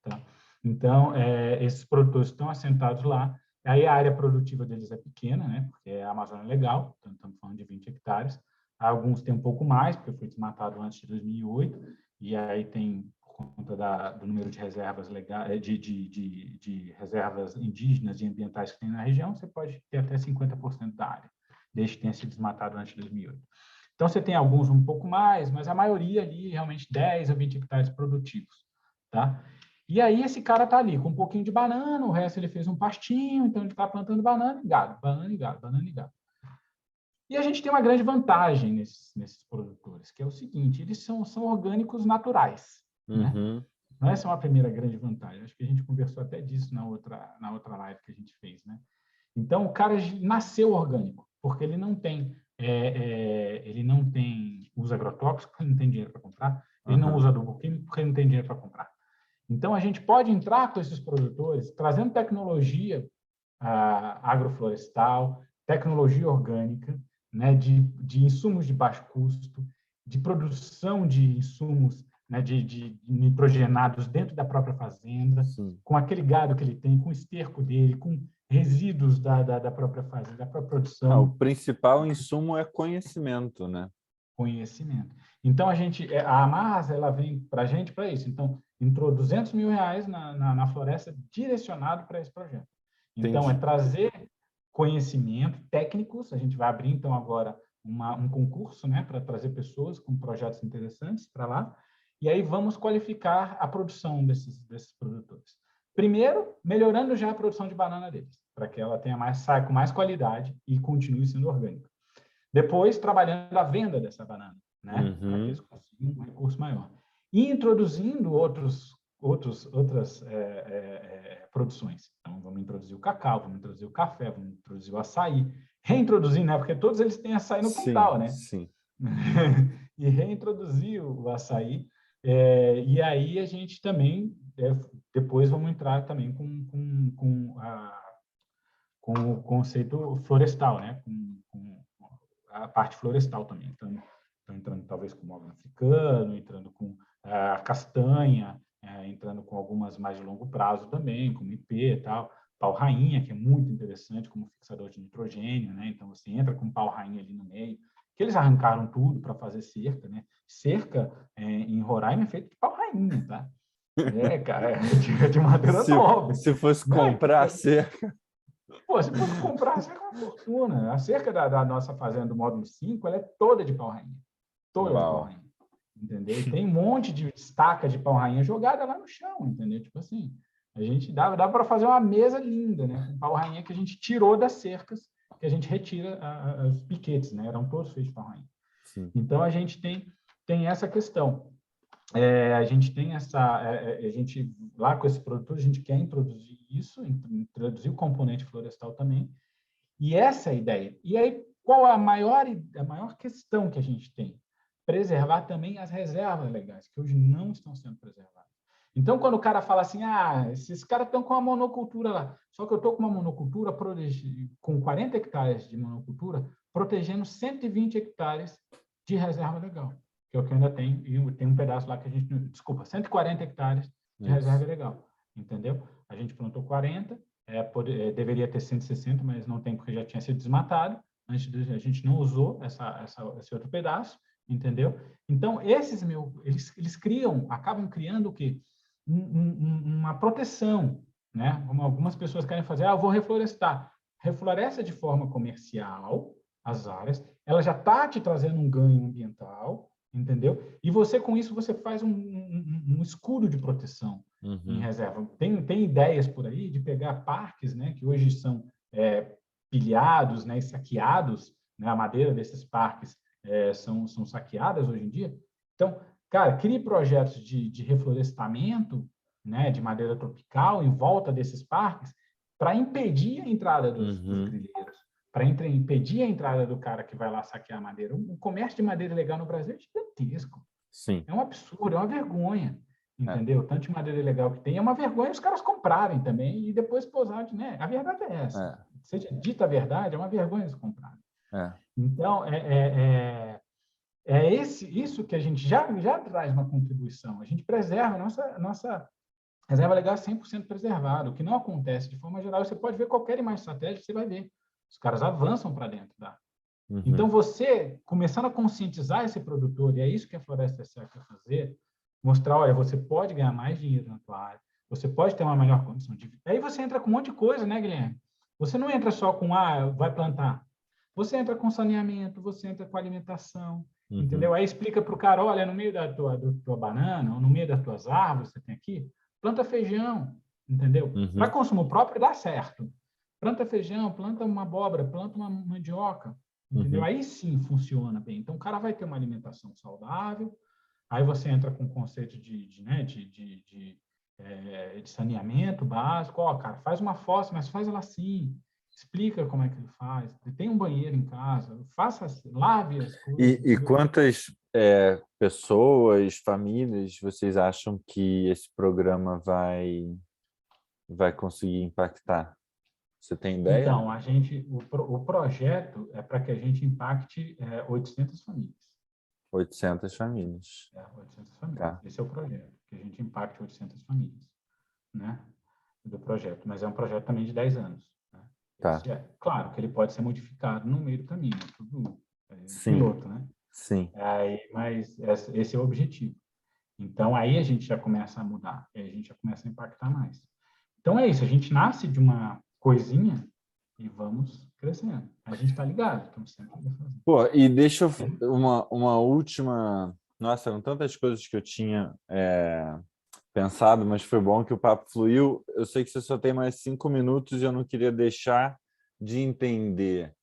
Tá? Então, esses produtores estão assentados lá. Aí a área produtiva deles é pequena, né? Porque a Amazônia é legal, então estamos falando de 20 hectares. Alguns têm um pouco mais, porque foi desmatado antes de 2008, e aí tem por conta do número de reservas legais, de reservas indígenas e ambientais que tem na região, você pode ter até 50% da área, desde que tenha sido desmatado antes de 2008. Então, você tem alguns um pouco mais, mas a maioria ali, realmente, 10 a 20 hectares produtivos. Tá? E aí, esse cara está ali com um pouquinho de banana, o resto ele fez um pastinho, então ele está plantando banana e gado, banana e gado, banana e gado. E a gente tem uma grande vantagem nesses produtores, que é o seguinte, eles são orgânicos naturais, né? Uhum. Essa é uma primeira grande vantagem. Acho que a gente conversou até disso na outra live que a gente fez, né? Então, o cara nasceu orgânico, porque ele não tem usa agrotóxico, porque ele não tem dinheiro para comprar, ele não usa adubo químico, porque ele não tem dinheiro para comprar. Então, a gente pode entrar com esses produtores, trazendo tecnologia agroflorestal, tecnologia orgânica, né, de insumos de baixo custo, de produção de insumos, né, de nitrogenados dentro da própria fazenda, Sim. com aquele gado que ele tem, com o esterco dele, com resíduos da própria fazenda, da própria produção. O principal insumo é conhecimento, né? Conhecimento. Então, a Amarras, ela vem para a gente para isso. Então, entrou R$200 mil na floresta direcionado para esse projeto. Então, Entendi. é trazer conhecimento técnicos. A gente vai abrir, então, agora um concurso, né, para trazer pessoas com projetos interessantes para lá. E aí vamos qualificar a produção desses produtores. Primeiro, melhorando já a produção de banana deles, para que ela saia com mais qualidade e continue sendo orgânica. Depois, trabalhando a venda dessa banana, né, para que eles consigam um recurso maior. E introduzindo outras produções. Então, vamos introduzir o cacau, vamos introduzir o café, vamos introduzir o açaí. Reintroduzir, né? Porque todos eles têm açaí no quintal, né? Sim. E reintroduzir o açaí. E aí a gente também, depois vamos entrar também com o conceito florestal, né? Com a parte florestal também. Então, entrando talvez com o mogno africano, entrando com a castanha, entrando com algumas mais de longo prazo também, como IP e tal, pau-rainha, que é muito interessante como fixador de nitrogênio, né? Então, você entra com pau-rainha ali no meio, que eles arrancaram tudo para fazer cerca, né? Cerca em Roraima é feito de pau-rainha, tá? Cara, é de madeira nobre. Se fosse comprar cerca... Pô, se fosse comprar a cerca é uma fortuna. A cerca da nossa fazenda do módulo 5, ela é toda de pau-rainha. Toda de pau-rainha. Entendeu? E tem um monte de estaca de pau-rainha jogada lá no chão, entendeu? Tipo assim, a gente dá para fazer uma mesa linda, né? Com pau-rainha que a gente tirou das cercas, que a gente retira os piquetes, né? Eram todos feitos de pau-rainha. Então, a gente tem essa questão. A gente tem a gente lá com esse produtor, a gente quer introduzir isso, introduzir o componente florestal também, e essa é a ideia. E aí, qual a maior questão que a gente tem? Preservar também as reservas legais, que hoje não estão sendo preservadas. Então, quando o cara fala assim, esses caras estão com uma monocultura lá, só que eu estou com uma monocultura com 40 hectares de monocultura, protegendo 120 hectares de reserva legal, que é o que eu ainda tenho, e tem um pedaço lá que a gente... Desculpa, 140 hectares de reserva legal, entendeu? A gente plantou 40, deveria ter 160, mas não tem porque já tinha sido desmatado, a gente não usou esse outro pedaço, entendeu? Então, eles acabam criando o quê? Uma proteção, né? Como algumas pessoas querem fazer, eu vou reflorestar. Refloresta de forma comercial as áreas, ela já está te trazendo um ganho ambiental, entendeu? E você, com isso, você faz um escudo de proteção em reserva. Tem ideias por aí de pegar parques, né, que hoje são pilhados, né, e saqueados, né, a madeira desses parques são saqueadas hoje em dia. Então, cara, crie projetos de reflorestamento, né, de madeira tropical em volta desses parques para impedir a entrada dos grileiros, para impedir a entrada do cara que vai lá saquear a madeira. O comércio de madeira legal no Brasil é gigantesco. Sim. É um absurdo, é uma vergonha, entendeu? Tanto de madeira legal que tem, é uma vergonha os caras comprarem também e depois posarem, né? A verdade é essa. Seja dita a verdade, é uma vergonha eles comprarem. Então, isso que a gente já traz uma contribuição. A gente preserva a nossa reserva legal é 100% preservada. O que não acontece de forma geral, você pode ver qualquer imagem estratégica, você vai ver. Os caras avançam para dentro da... Então, você, começando a conscientizar esse produtor, e é isso que a Floresta SA quer fazer, mostrar, olha, você pode ganhar mais dinheiro na tua área, você pode ter uma melhor condição de vida. Aí você entra com um monte de coisa, né, Guilherme? Você não entra só com, vai plantar. Você entra com saneamento, você entra com alimentação, entendeu? Aí explica para o cara, olha, no meio da tua banana, ou no meio das tuas árvores que você tem aqui, planta feijão, entendeu? Para consumo próprio dá certo. Planta feijão, planta uma abóbora, planta uma mandioca, entendeu? Aí sim funciona bem. Então, o cara vai ter uma alimentação saudável, aí você entra com o conceito de saneamento básico. Ó, cara, faz uma fossa, mas faz ela assim. Explica como é que ele faz. Tem um banheiro em casa, faça, lave as coisas. E quantas pessoas, famílias, vocês acham que esse programa vai conseguir impactar? Você tem ideia? Então, o projeto é para que a gente impacte 800 famílias. 800 famílias. 800 famílias. Tá. Esse é o projeto, que a gente impacte 800 famílias, né, do projeto. Mas é um projeto também de 10 anos. Né? Tá. Claro que ele pode ser modificado no meio do caminho, tudo Sim. piloto, né? Sim. Mas esse é o objetivo. Então, aí a gente já começa a mudar, aí a gente já começa a impactar mais. Então, é isso, a gente nasce de uma coisinha e vamos crescendo. A gente está ligado, estamos sempre fazendo. Pô, e deixa eu... Uma última... Nossa, eram tantas coisas que eu tinha pensado, mas foi bom que o papo fluiu. Eu sei que você só tem mais 5 minutos e eu não queria deixar de entender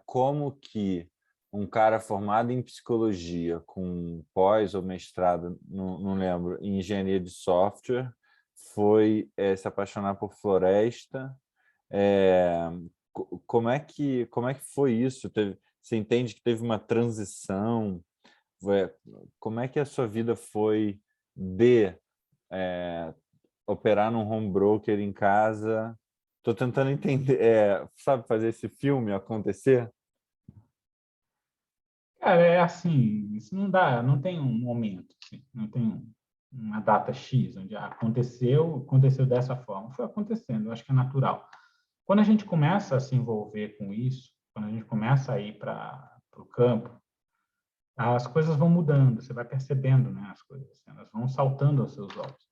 como que um cara formado em psicologia, com pós ou mestrado, não lembro, em engenharia de software, foi se apaixonar por floresta. Como é que foi isso? Você entende que teve uma transição? Como é que a sua vida foi de operar num home broker em casa? Estou tentando entender, sabe, fazer esse filme acontecer? Cara, é assim, isso não dá, não tem um momento, assim, não tem uma data X, onde aconteceu dessa forma. Foi acontecendo, eu acho que é natural. Quando a gente começa a se envolver com isso, quando a gente começa a ir para o campo, as coisas vão mudando, você vai percebendo, né, as coisas, assim, elas vão saltando aos seus olhos.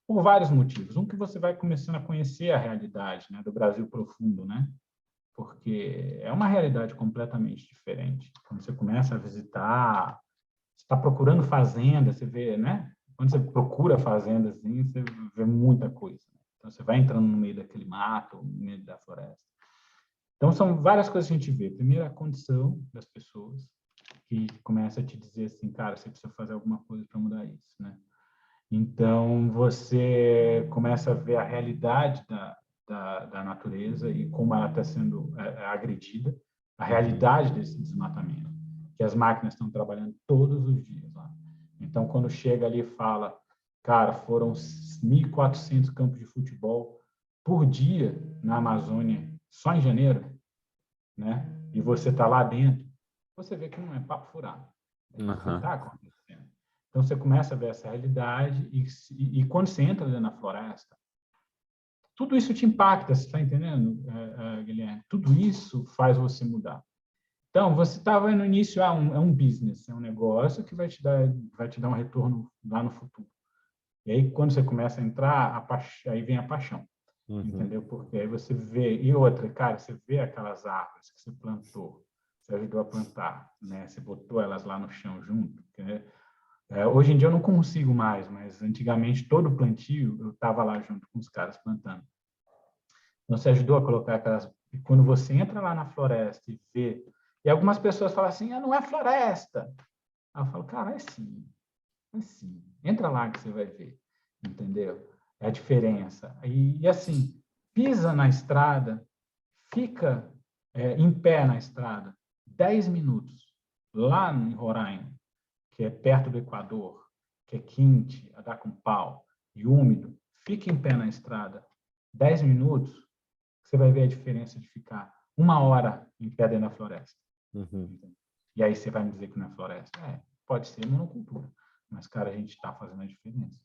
Por vários motivos. Um, que você vai começando a conhecer a realidade, né, do Brasil profundo, né? Porque é uma realidade completamente diferente. Quando você começa a visitar, você está procurando fazenda, você vê, né? Quando você procura fazenda, assim, você vê muita coisa. Né? Então, você vai entrando no meio daquele mato, no meio da floresta. Então, são várias coisas que a gente vê. Primeiro, a condição das pessoas, que começa a te dizer assim, cara, você precisa fazer alguma coisa para mudar isso, né? Então, você começa a ver a realidade da natureza e como ela está sendo agredida, a realidade desse desmatamento, que as máquinas estão trabalhando todos os dias lá. Então, quando chega ali e fala, cara, foram 1.400 campos de futebol por dia na Amazônia, só em janeiro, né? E você está lá dentro, você vê que não é papo furado. Não está acontecendo. Então, você começa a ver essa realidade e quando você entra dentro da floresta, tudo isso te impacta, você está entendendo, Guilherme? Tudo isso faz você mudar. Então, você estava no início, é um business, é um negócio que vai te dar um retorno lá no futuro. E aí, quando você começa a entrar, aí vem a paixão, entendeu? Porque aí você vê, e outra, cara, você vê aquelas árvores que você plantou, você ajudou a plantar, né? Você botou elas lá no chão junto, né? Hoje em dia eu não consigo mais, mas antigamente todo plantio eu estava lá junto com os caras plantando. Então você ajudou a colocar aquelas. E quando você entra lá na floresta e vê. E algumas pessoas falam assim: não é floresta. Aí eu falo: cara, é sim. É sim. Entra lá que você vai ver. Entendeu? É a diferença. E assim, pisa na estrada, fica em pé na estrada 10 minutos, lá em Roraima, que é perto do Equador, que é quente, a dar com pau e úmido, fique em pé na estrada 10 minutos, você vai ver a diferença de ficar 1 hora em pé dentro da floresta. E aí você vai me dizer que não é floresta? Pode ser monocultura, mas, cara, a gente está fazendo a diferença.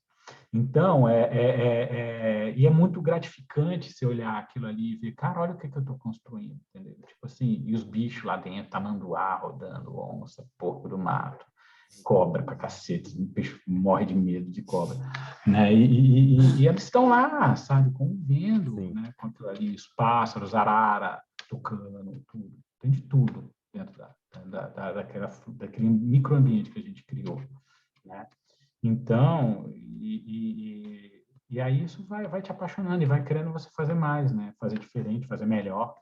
Então, e é muito gratificante você olhar aquilo ali e ver, cara, olha o que eu estou construindo, entendeu? Tipo assim, e os bichos lá dentro, tamanduá rodando, onça, porco do mato, cobra pra cacete, o bicho morre de medo de cobra, né? E eles estão lá, sabe, convivendo, né, com aquilo ali, os pássaros, arara, tucano, tudo, tem de tudo dentro daquele microambiente que a gente criou, né? Então, e aí isso vai te apaixonando e vai querendo você fazer mais, né? Fazer diferente, fazer melhor.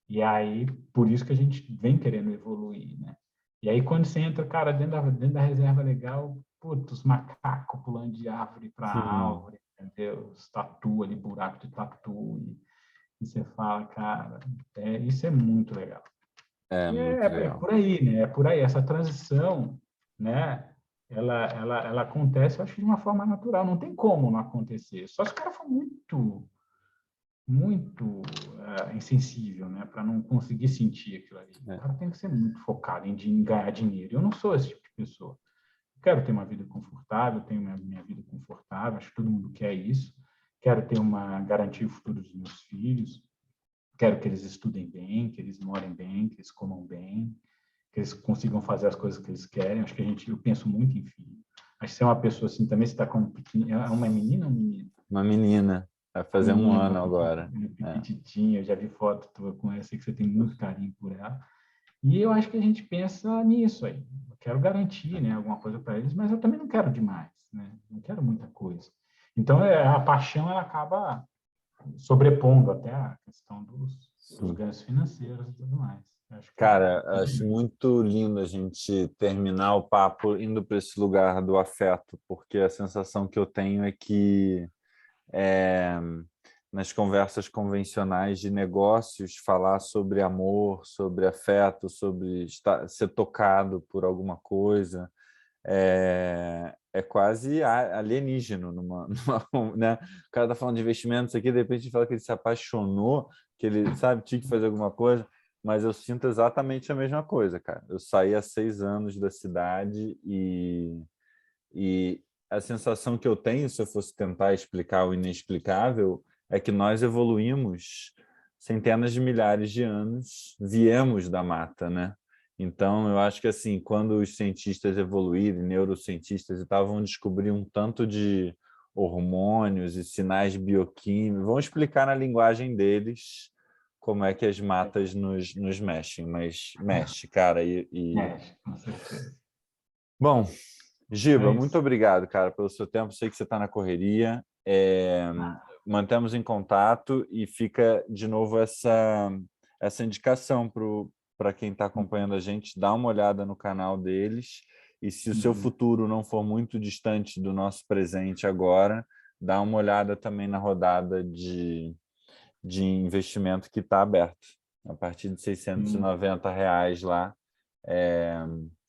E aí, por isso que a gente vem querendo evoluir, né? E aí, quando você entra, cara, dentro da reserva legal, putz, os macacos pulando de árvore para árvore, entendeu? Os tatu ali, buraco de tatu. E você fala, cara, isso é muito legal. É E muito é legal. por aí, né? É por aí. Essa transição, né? Ela acontece, eu acho, de uma forma natural. Não tem como não acontecer. Só se o cara for muito insensível, né? Para não conseguir sentir aquilo ali. O É. cara tem que ser muito focado em ganhar dinheiro. Eu não sou esse tipo de pessoa. Eu quero ter uma vida confortável, tenho minha vida confortável, acho que todo mundo quer isso. Quero ter uma garantia futuro dos meus filhos. Quero que eles estudem bem, que eles morem bem, que eles comam bem, que eles consigam fazer as coisas que eles querem. Acho que eu penso muito em filho. Acho que você é uma pessoa assim também, você está com é uma menina ou um menino? Uma menina, vai Uma fazer um menina, ano agora. uma É. petititinha, eu já vi foto tua com ela, sei que você tem muito carinho por ela. E eu acho que a gente pensa nisso aí. Eu quero garantir, né, alguma coisa para eles, mas eu também não quero demais, né? Não quero muita coisa. Então, a paixão ela acaba sobrepondo até a questão dos Sim. ganhos financeiros e tudo mais. Eu acho que Cara, acho muito lindo a gente terminar o papo indo para esse lugar do afeto, porque a sensação que eu tenho é que é, nas conversas convencionais de negócios, falar sobre amor, sobre afeto, sobre ser tocado por alguma coisa, é quase alienígeno. Né? O cara está falando de investimentos aqui, de repente ele fala que ele se apaixonou, que ele, sabe, tinha que fazer alguma coisa, mas eu sinto exatamente a mesma coisa, cara. Eu saí há 6 anos da cidade e a sensação que eu tenho, se eu fosse tentar explicar o inexplicável, é que nós evoluímos centenas de milhares de anos, viemos da mata, né? Então, eu acho que assim, quando os cientistas evoluírem, neurocientistas e tal, vão descobrir um tanto de hormônios e sinais bioquímicos, vão explicar na linguagem deles como é que as matas nos mexem, mas mexe, cara. com certeza. Bom, É Giba, muito isso. obrigado, cara, pelo seu tempo. Sei que você está na correria. Mantemos em contato e fica de novo essa indicação para quem está acompanhando a gente, dá uma olhada no canal deles. E se o seu Uhum. futuro não for muito distante do nosso presente agora, dá uma olhada também na rodada de investimento que está aberto, a partir de R$ 690 lá,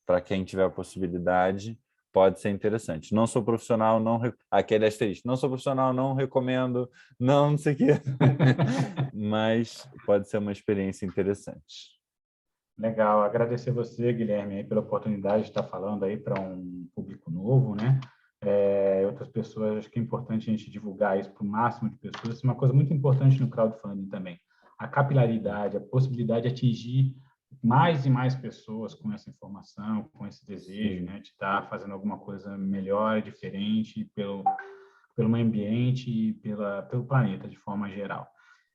para quem tiver a possibilidade, pode ser interessante. Não sou profissional, não aquele asterisco, não sou profissional, não recomendo, não sei o quê, mas pode ser uma experiência interessante. Legal. Agradecer você, Guilherme, aí, pela oportunidade de estar falando aí para um público novo, né? Outras pessoas, acho que é importante a gente divulgar isso para o máximo de pessoas. Isso é uma coisa muito importante no crowdfunding também. A capilaridade, a possibilidade de atingir mais e mais pessoas com essa informação, com esse desejo, Sim. né? De estar fazendo alguma coisa melhor, diferente, pelo meio ambiente e pelo planeta, de forma geral.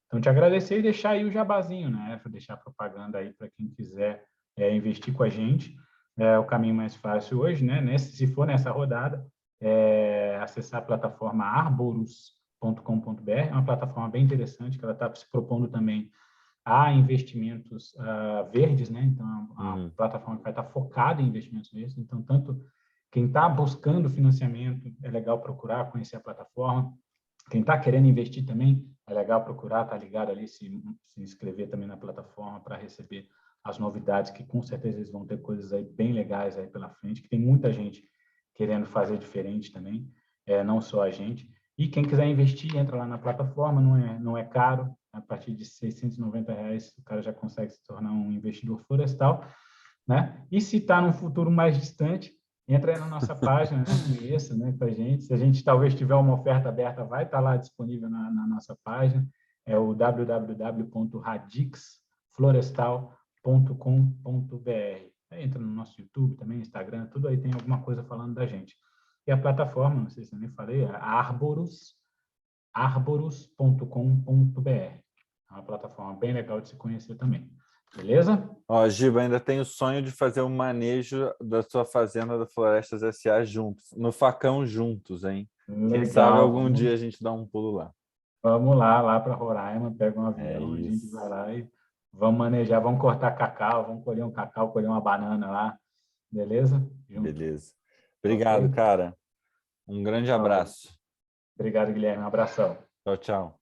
Então, te agradecer e deixar aí o jabazinho, né? Deixar propaganda aí para quem quiser investir com a gente. É o caminho mais fácil hoje, né? Se for nessa rodada, acessar a plataforma arborus.com.br, é uma plataforma bem interessante, que ela está se propondo também a investimentos verdes, né? Então, é uma plataforma que vai estar focada em investimentos verdes. Então, tanto quem está buscando financiamento, é legal procurar, conhecer a plataforma. Quem está querendo investir também, é legal procurar, tá ligado ali, se inscrever também na plataforma para receber as novidades, que com certeza eles vão ter coisas aí bem legais aí pela frente, que tem muita gente querendo fazer diferente também, não só a gente. E quem quiser investir, entra lá na plataforma, não é caro, a partir de R$ 690 o cara já consegue se tornar um investidor florestal, né? E se está num futuro mais distante, entra aí na nossa página, né? Conheça, né, com a gente. Se a gente talvez tiver uma oferta aberta, vai estar lá disponível na nossa página. É o www.radixflorestal.com.br. Entra no nosso YouTube também, Instagram, tudo aí tem alguma coisa falando da gente. E a plataforma, não sei se eu nem falei, é arborus.com.br. É uma plataforma bem legal de se conhecer também. Beleza? Ó, Giba, ainda tenho o sonho de fazer o manejo da sua fazenda da Florestas S.A. juntos, no facão juntos, hein? Quem sabe Legal, algum dia a gente dá um pulo lá. vamos lá para Roraima, pega um É avião, a gente vai isso. lá e Vamos manejar, vamos cortar cacau, vamos colher um cacau, colher uma banana lá, beleza? Junto. Beleza. Obrigado, Ok? cara. Um grande Falou. abraço. Obrigado, Guilherme. Um abração. Tchau, tchau.